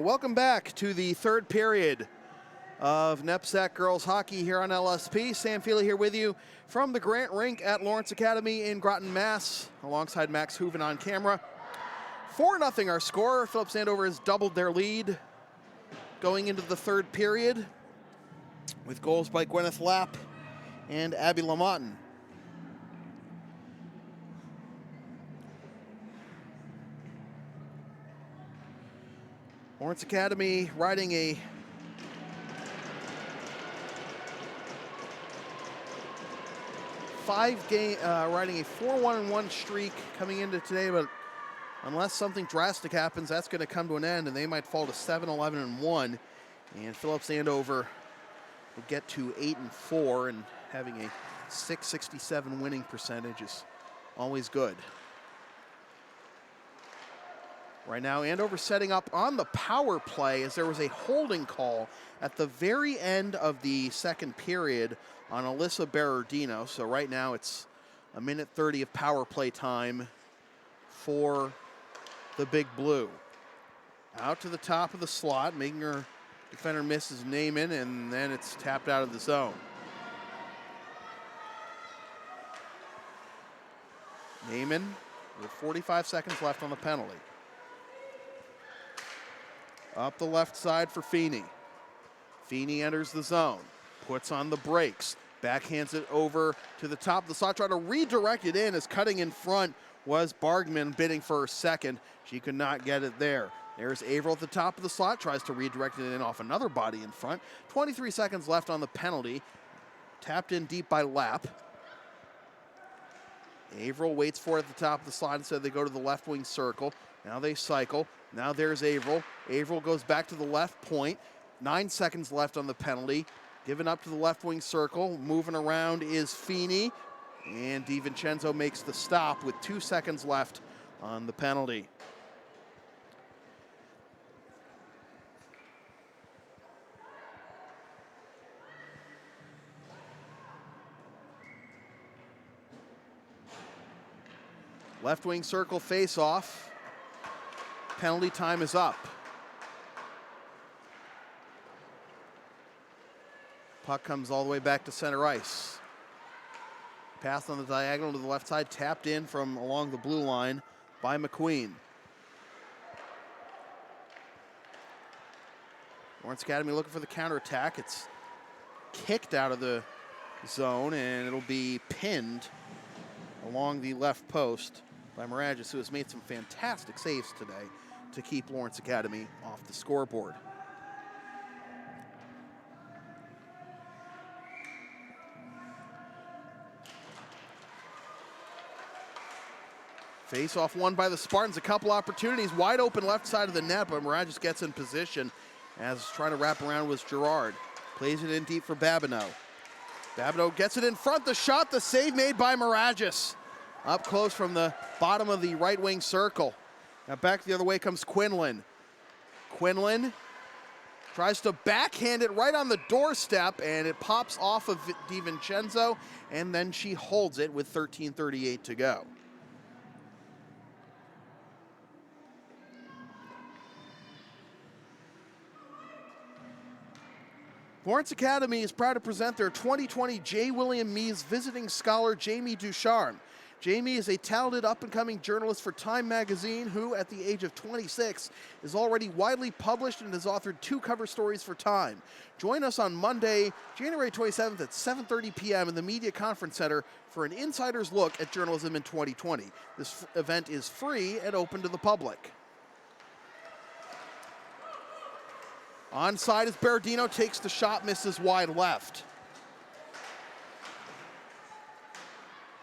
Welcome back to the third period of NEPSAC girls hockey here on LSP. Sam Feely here with you from the Grant Rink at Lawrence Academy in Groton, Mass, alongside Max Hooven on camera. 4-0 our score. Phillips Andover has doubled their lead going into the third period with goals by Gwyneth Lapp and Abby Lamotten. Lawrence Academy riding a riding a 4-1-1 streak coming into today, but unless something drastic happens, that's going to come to an end, and they might fall to 7-11-1, and Phillips Andover will get to 8-4, and having a .667 winning percentage is always good. Right now, Andover setting up on the power play as there was a holding call at the very end of the second period on Alyssa Berardino. So right now it's 1:30 of power play time for the Big Blue. Out to the top of the slot, making her defender miss his name in, and then it's tapped out of the zone. Naiman with 45 seconds left on the penalty. Up the left side for Feeney. Feeney enters the zone, puts on the brakes, backhands it over to the top of the slot, trying to redirect it in as cutting in front was Bargman bidding for her second. She could not get it there. There's Averill at the top of the slot, tries to redirect it in off another body in front. 23 seconds left on the penalty. Tapped in deep by Lapp. Averill waits for it at the top of the slot. Instead, they go to the left wing circle. Now they cycle. Now there's Averill. Averill goes back to the left point. 9 seconds left on the penalty. Given up to the left wing circle. Moving around is Feeney. And DiVincenzo makes the stop with 2 seconds left on the penalty. Left wing circle face off. Penalty time is up. Puck comes all the way back to center ice. Pass on the diagonal to the left side, tapped in from along the blue line by McQueen. Lawrence Academy looking for the counterattack. It's kicked out of the zone, and it'll be pinned along the left post by Miragis, who has made some fantastic saves today to keep Lawrence Academy off the scoreboard. Face-off won by the Spartans. A couple opportunities. Wide open left side of the net, but Miragis gets in position as trying to wrap around was Gerard. Plays it in deep for Babineau. Babineau gets it in front. The shot, the save made by Miragis. Up close from the bottom of the right wing circle. Now back the other way comes Quinlan. Quinlan tries to backhand it right on the doorstep, and it pops off of DiVincenzo, and then she holds it with 13:38 to go. Lawrence Academy is proud to present their 2020 J. William Mees Visiting Scholar, Jamie Ducharme. Jamie is a talented up-and-coming journalist for Time magazine who, at the age of 26, is already widely published and has authored 2 cover stories for Time. Join us on Monday, January 27th at 7:30 p.m. in the Media Conference Center for an insider's look at journalism in 2020. This event is free and open to the public. Onside as Berardino takes the shot, misses wide left.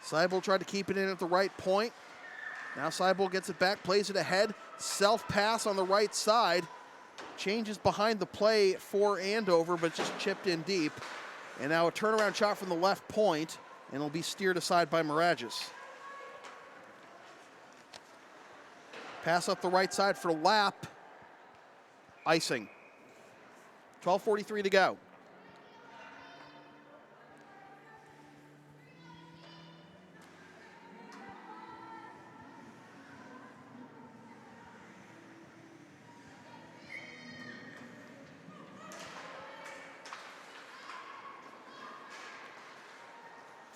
Seibel tried to keep it in at the right point. Now Seibel gets it back, plays it ahead. Self-pass on the right side. Changes behind the play for Andover, but just chipped in deep. And now a turnaround shot from the left point, and it'll be steered aside by Miragis. Pass up the right side for Lapp. Icing. 12:43 to go.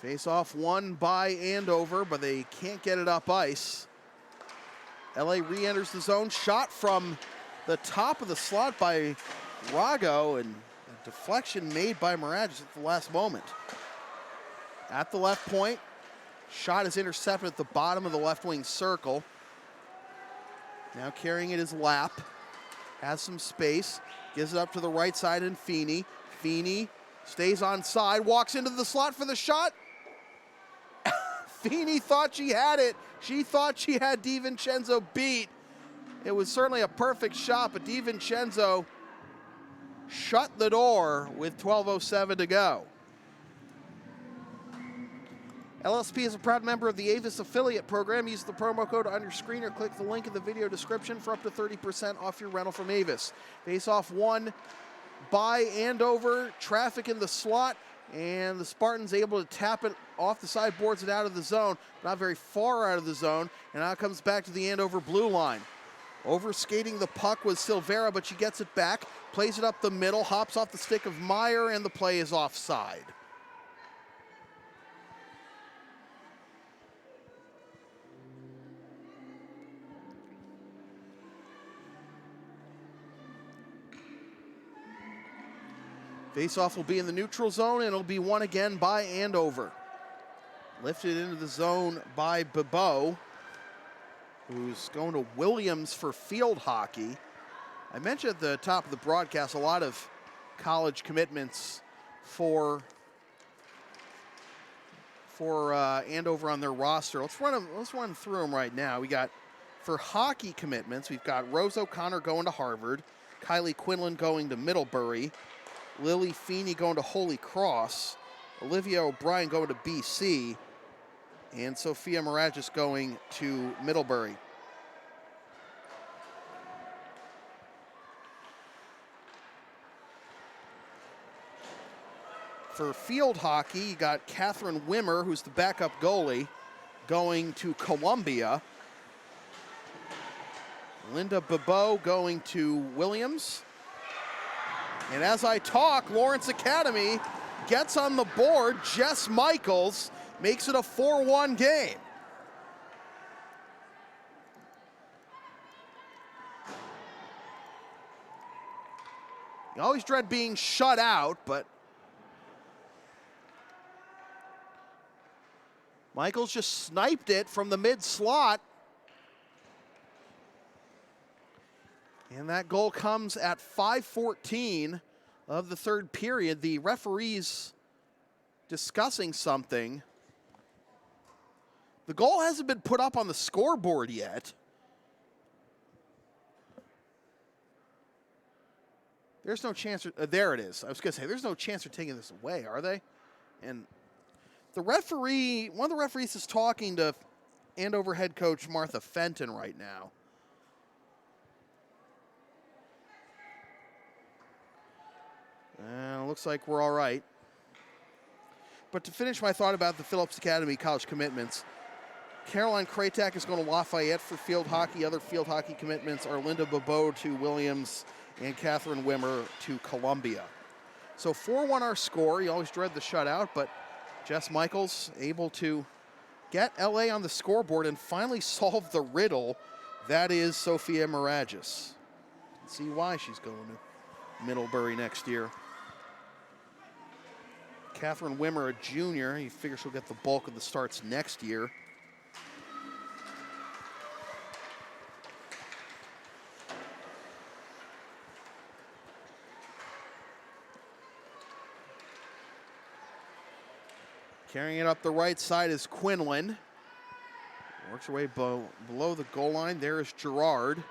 Face-off won by Andover, but they can't get it up ice. LA re-enters the zone. Shot from the top of the slot by Rago, and a deflection made by Miragis at the last moment. At the left point, shot is intercepted at the bottom of the left wing circle. Now carrying it is Lap. Has some space. Gives it up to the right side and Feeney. Feeney stays on side, walks into the slot for the shot. Feeney thought she had it. She thought she had DiVincenzo beat. It was certainly a perfect shot, but DiVincenzo shut the door with 12:07 to go. LSP is a proud member of the Avis affiliate program. Use the promo code on your screen or click the link in the video description for up to 30% off your rental from Avis. Face-off won by Andover. Traffic in the slot, and the Spartans able to tap it off the sideboards and out of the zone. Not very far out of the zone, and now it comes back to the Andover blue line. Overskating the puck was Silvera, but she gets it back, plays it up the middle, hops off the stick of Meyer, and the play is offside. Face-off will be in the neutral zone, and it'll be won again by Andover. Lifted into the zone by Bebeau, who's going to Williams for field hockey. I mentioned at the top of the broadcast a lot of college commitments for Andover on their roster. Let's run through them right now. We got, for hockey commitments, we've got Rose O'Connor going to Harvard, Kylie Quinlan going to Middlebury, Lily Feeney going to Holy Cross, Olivia O'Brien going to BC, and Sophia Miragis going to Middlebury. For field hockey, you got Catherine Wimmer, who's the backup goalie, going to Columbia. Linda Bebeau going to Williams. And as I talk, Lawrence Academy gets on the board. Jess Michaels makes it a 4-1 game. You always dread being shut out, but Michaels just sniped it from the mid-slot. And that goal comes at 5:14 of the third period. The referee's discussing something. The goal hasn't been put up on the scoreboard yet. There's no chance, there it is. I was gonna say, there's no chance they're taking this away, are they? And the referee, one of the referees is talking to Andover head coach Martha Fenton right now. Looks like we're all right. But to finish my thought about the Phillips Academy college commitments, Caroline Kratak is going to Lafayette for field hockey. Other field hockey commitments are Linda Bebeau to Williams and Catherine Wimmer to Columbia. So 4-1 our score. You always dread the shutout, but Jess Michaels able to get LA on the scoreboard and finally solve the riddle that is Sophia Miragis. See why she's going to Middlebury next year. Catherine Wimmer, a junior. You figure she'll get the bulk of the starts next year. Carrying it up the right side is Quinlan. Works her way below the goal line. There is Gerard.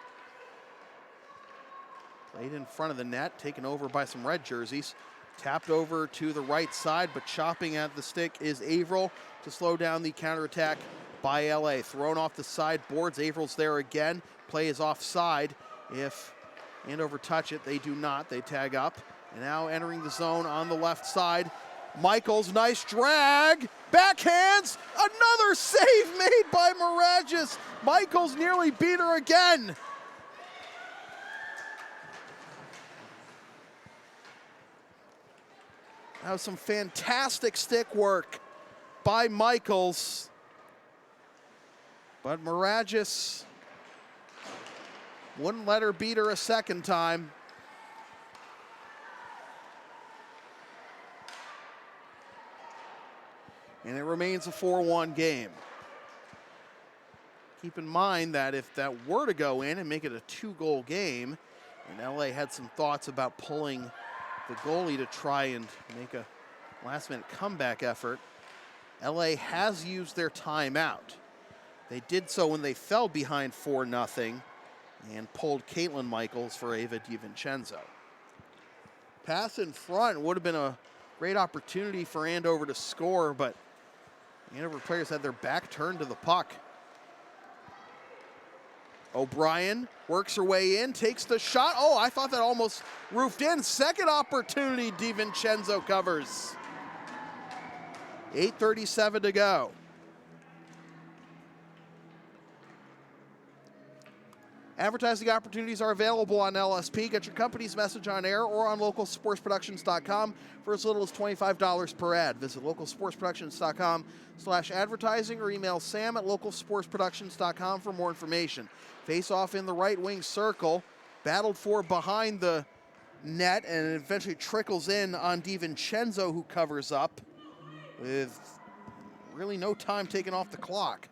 Played in front of the net, taken over by some red jerseys. Tapped over to the right side, but chopping at the stick is Averill to slow down the counterattack by LA. Thrown off the side boards. Averill's there again. Play is offside. If Andover touch it, they do not. They tag up. And now entering the zone on the left side. Michaels, nice drag. Backhands. Another save made by Miragis. Michaels nearly beat her again. That was some fantastic stick work by Michaels. But Maragis wouldn't let her beat her a second time. And it remains a 4-1 game. Keep in mind that if that were to go in and make it a 2-goal game, and LA had some thoughts about pulling the goalie to try and make a last-minute comeback effort, LA has used their timeout. They did so when they fell behind 4-0 and pulled Caitlin Michaels for Ava DiVincenzo. Pass in front would have been a great opportunity for Andover to score, but Andover players had their back turned to the puck. O'Brien works her way in, takes the shot. Oh, I thought that almost roofed in. Second opportunity, DiVincenzo covers. 8:37 to go. Advertising opportunities are available on LSP. Get your company's message on air or on localsportsproductions.com for as little as $25 per ad. Visit localsportsproductions.com/advertising or email sam@localsportsproductions.com for more information. Face off in the right wing circle, battled for behind the net, and it eventually trickles in on DiVincenzo, who covers up with really no time taken off the clock.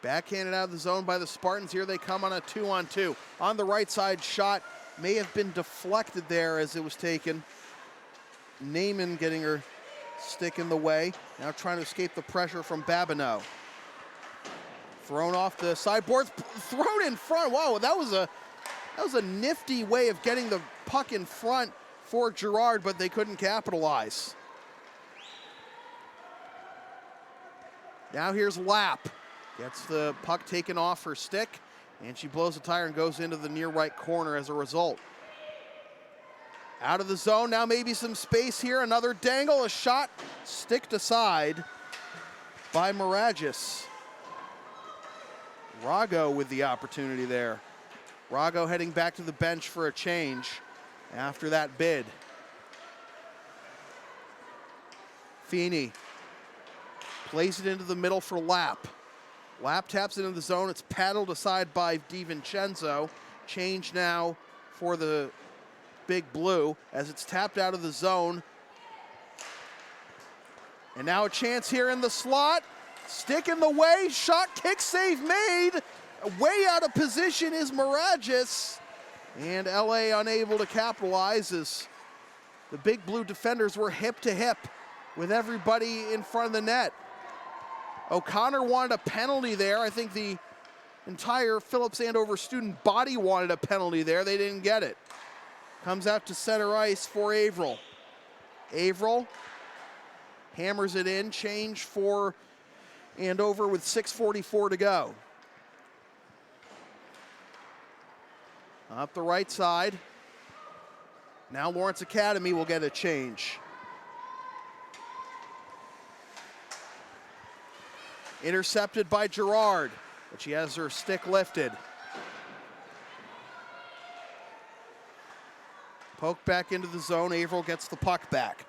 Backhanded out of the zone by the Spartans. Here they come on a 2-on-2. On the right side, shot may have been deflected there as it was taken. Naiman getting her stick in the way. Now trying to escape the pressure from Babineau. Thrown off the sideboards, thrown in front. Wow, that was a nifty way of getting the puck in front for Girard, but they couldn't capitalize. Now here's Lapp. Gets the puck taken off her stick, and she blows the tire and goes into the near right corner as a result. Out of the zone, now maybe some space here. Another dangle, a shot sticked aside by Maragis. Rago with the opportunity there. Rago heading back to the bench for a change after that bid. Feeney plays it into the middle for Lapp. Lapp taps it into the zone. It's paddled aside by DiVincenzo. Change now for the Big Blue as it's tapped out of the zone. And now a chance here in the slot. Stick in the way. Shot, kick, save made. Way out of position is Maragis. And LA unable to capitalize as the Big Blue defenders were hip to hip with everybody in front of the net. O'Connor wanted a penalty there. I think the entire Phillips Andover student body wanted a penalty there. They didn't get it. Comes out to center ice for Averill. Averill hammers it in. Change for Andover with 6:44 to go. Up the right side. Now Lawrence Academy will get a change. Intercepted by Girard, but she has her stick lifted. Poke back into the zone. Averill gets the puck back.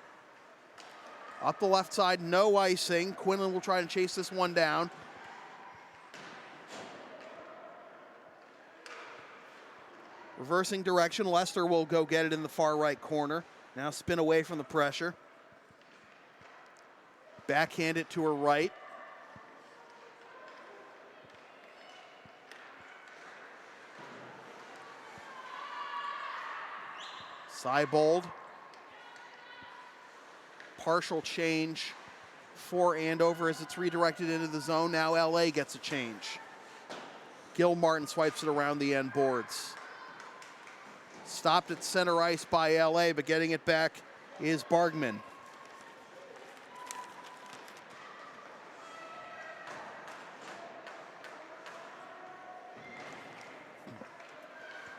Up the left side, no icing. Quinlan will try and chase this one down. Reversing direction, Lester will go get it in the far right corner. Now spin away from the pressure. Backhand it to her right. Seibold. Partial change for Andover as it's redirected into the zone. Now LA gets a change. Gil Martin swipes it around the end boards. Stopped at center ice by LA, but getting it back is Bargman.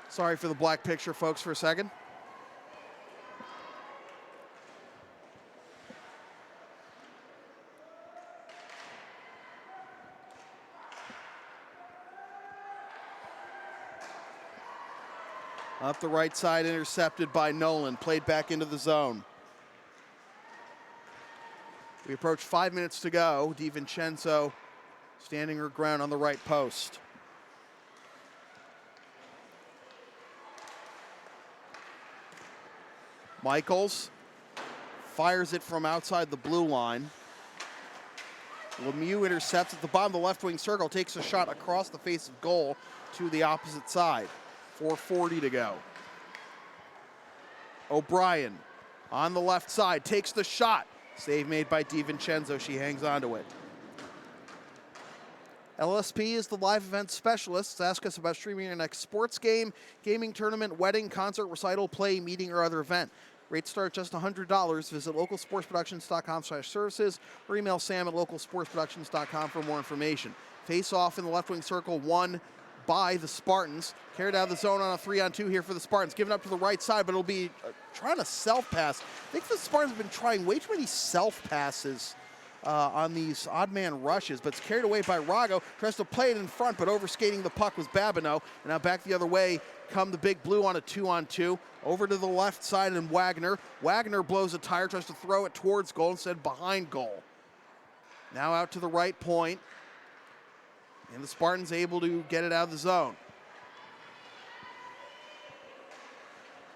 Sorry for the black picture, folks, for a second. Up the right side, intercepted by Nolan, played back into the zone. We approach 5 minutes to go. DiVincenzo standing her ground on the right post. Michaels fires it from outside the blue line. Lemieux intercepts at the bottom of the left wing circle, takes a shot across the face of goal to the opposite side. 4:40 to go. O'Brien on the left side, takes the shot. Save made by DiVincenzo, she hangs onto it. LSP is the live event specialist. Ask us about streaming your next sports game, gaming tournament, wedding, concert, recital, play, meeting, or other event. Rates start at just $100. Visit localsportsproductions.com/services or email sam@localsportsproductions.com for more information. Face off in the left wing circle, won by the Spartans. Carried out of the zone on a 3-on-2 here for the Spartans. Given up to the right side, but it'll be trying to self-pass. I think the Spartans have been trying way too many self-passes on these odd man rushes, but it's carried away by Rago. Tries to play it in front, but overskating the puck was Babineau. And now back the other way come the Big Blue on a 2-on-2. Over to the left side and Wagner. Wagner blows a tire, tries to throw it towards goal, instead behind goal. Now out to the right point. And the Spartans able to get it out of the zone.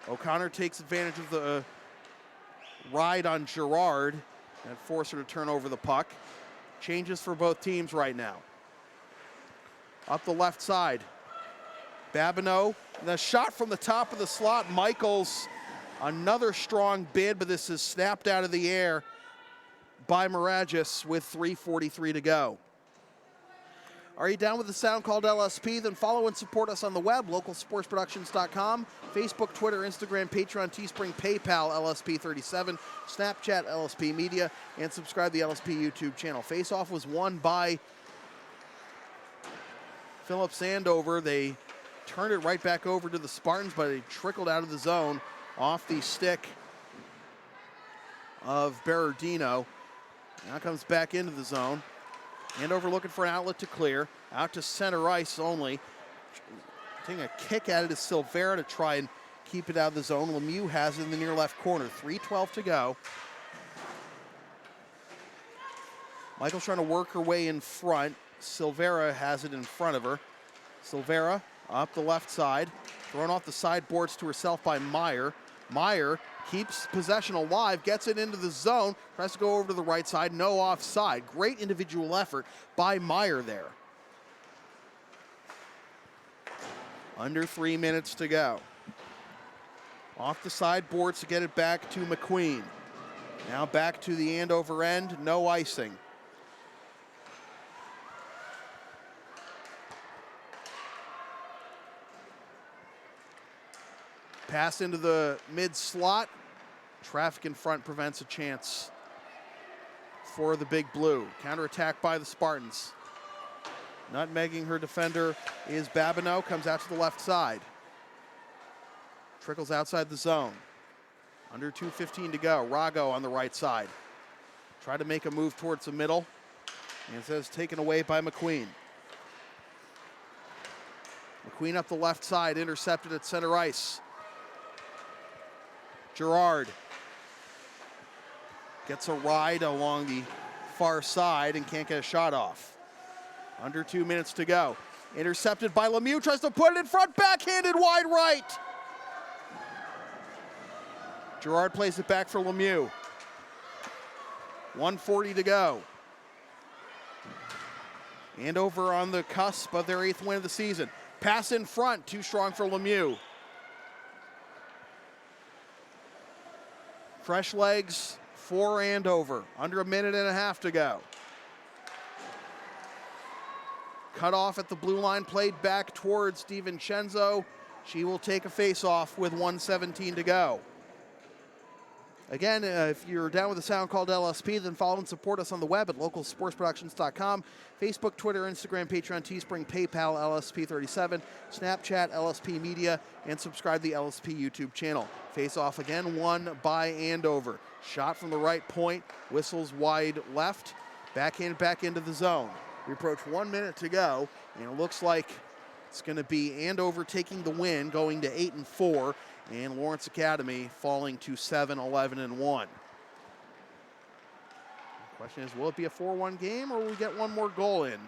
O'Connor takes advantage of the ride on Girard and force her to turn over the puck. Changes for both teams right now. Up the left side. Babineau, the shot from the top of the slot. Michaels, another strong bid, but this is snapped out of the air by Maragis with 3:43 to go. Are you down with the sound called LSP? Then follow and support us on the web, localsportsproductions.com, Facebook, Twitter, Instagram, Patreon, Teespring, PayPal, LSP37, Snapchat, LSP Media, and subscribe to the LSP YouTube channel. Face-off was won by Phillips Andover. They turned it right back over to the Spartans, but it trickled out of the zone off the stick of Berardino. Now comes back into the zone. Andover looking for an outlet to clear. Out to center ice only. Taking a kick at it is Silvera to try and keep it out of the zone. Lemieux has it in the near left corner. 3:12 to go. Michael's trying to work her way in front. Silvera has it in front of her. Silvera up the left side. Thrown off the sideboards to herself by Meyer. Meyer keeps possession alive, gets it into the zone, tries to go over to the right side, no offside. Great individual effort by Meyer there. Under 3 minutes to go. Off the sideboards to get it back to McQueen. Now back to the Andover end, no icing. Pass into the mid slot. Traffic in front prevents a chance for the Big Blue. Counterattack by the Spartans. Nutmegging her defender is Babineau. Comes out to the left side. Trickles outside the zone. Under 2:15 to go. Rago on the right side. Try to make a move towards the middle. And it says taken away by McQueen. McQueen up the left side. Intercepted at center ice. Girard gets a ride along the far side and can't get a shot off. Under 2 minutes to go. Intercepted by Lemieux, tries to put it in front, backhanded wide right. Girard plays it back for Lemieux. 1:40 to go. Andover on the cusp of their 8th win of the season. Pass in front, too strong for Lemieux. Fresh legs for Andover. Under a minute and a half to go. Cut off at the blue line, played back towards DiVincenzo. She will take a face-off with 1:17 to go. Again, if you're down with the sound called LSP, then follow and support us on the web at localsportsproductions.com, Facebook, Twitter, Instagram, Patreon, Teespring, PayPal, LSP37, Snapchat, LSP Media, and subscribe to the LSP YouTube channel. Face off again, won by Andover. Shot from the right point, whistles wide left, backhand back into the zone. We approach 1 minute to go, and it looks like It's going to be Andover taking the win, going to 8-4, and Lawrence Academy falling to 7-11-1. The question is, will it be a 4-1 game, or will we get one more goal in?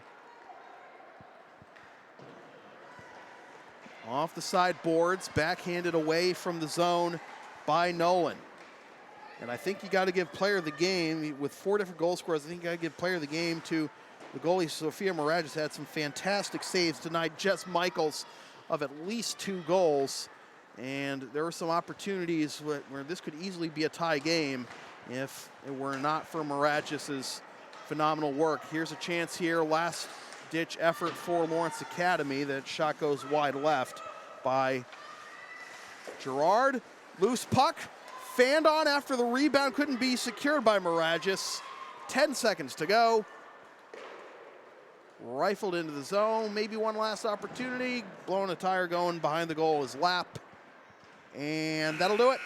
Off the side boards, backhanded away from the zone by Nolan. And I think you got to give player of the game, with 4 different goal scorers, I think you got to give player of the game to the goalie. Sophia Miragis had some fantastic saves, denied Jess Michaels of at least 2 goals. And there were some opportunities where this could easily be a tie game if it were not for Miragis' phenomenal work. Here's a chance here, last ditch effort for Lawrence Academy. That shot goes wide left by Gerard. Loose puck, fanned on after the rebound, couldn't be secured by Miragis. 10 seconds to go. Rifled into the zone, maybe one last opportunity. Blowing a tire going behind the goal is Lapp. And that'll do it.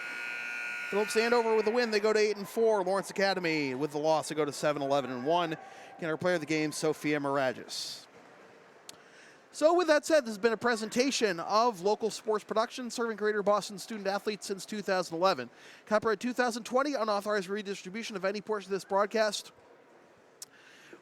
Phillips Andover with the win, they go to 8-4. Lawrence Academy with the loss, they go to 7-11-1. Again, our player of the game, Sophia Miragis. So with that said, this has been a presentation of local sports production serving Greater Boston student athletes since 2011. Copyright 2020, unauthorized redistribution of any portion of this broadcast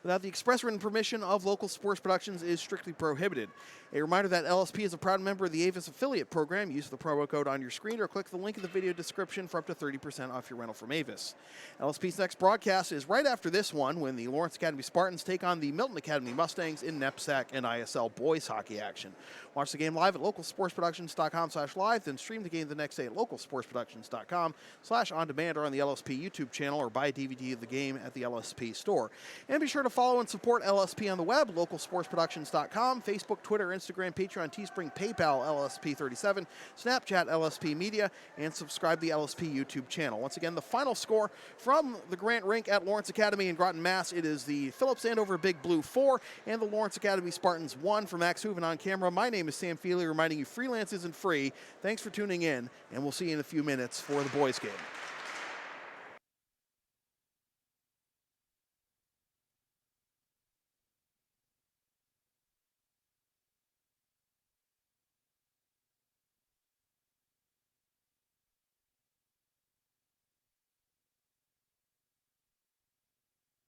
without the express written permission of local sports productions is strictly prohibited. A reminder that LSP is a proud member of the Avis affiliate program. Use the promo code on your screen or click the link in the video description for up to 30% off your rental from Avis. LSP's next broadcast is right after this one, when the Lawrence Academy Spartans take on the Milton Academy Mustangs in NEPSAC and ISL boys hockey action. Watch the game live at localsportsproductions.com/live, then stream the game the next day at localsportsproductions.com/on-demand or on the LSP YouTube channel, or buy a DVD of the game at the LSP store. And be sure to follow and support LSP on the web, localsportsproductions.com, Facebook, Twitter, Instagram, Patreon, Teespring, PayPal, LSP37, Snapchat, LSP Media, and subscribe to the LSP YouTube channel. Once again, the final score from the Grant Rink at Lawrence Academy in Groton, Mass. It is the Phillips Andover Big Blue 4 and the Lawrence Academy Spartans 1. For Max Hooven on camera, my name is Sam Feely, reminding you freelance isn't free. Thanks for tuning in, and we'll see you in a few minutes for the boys game.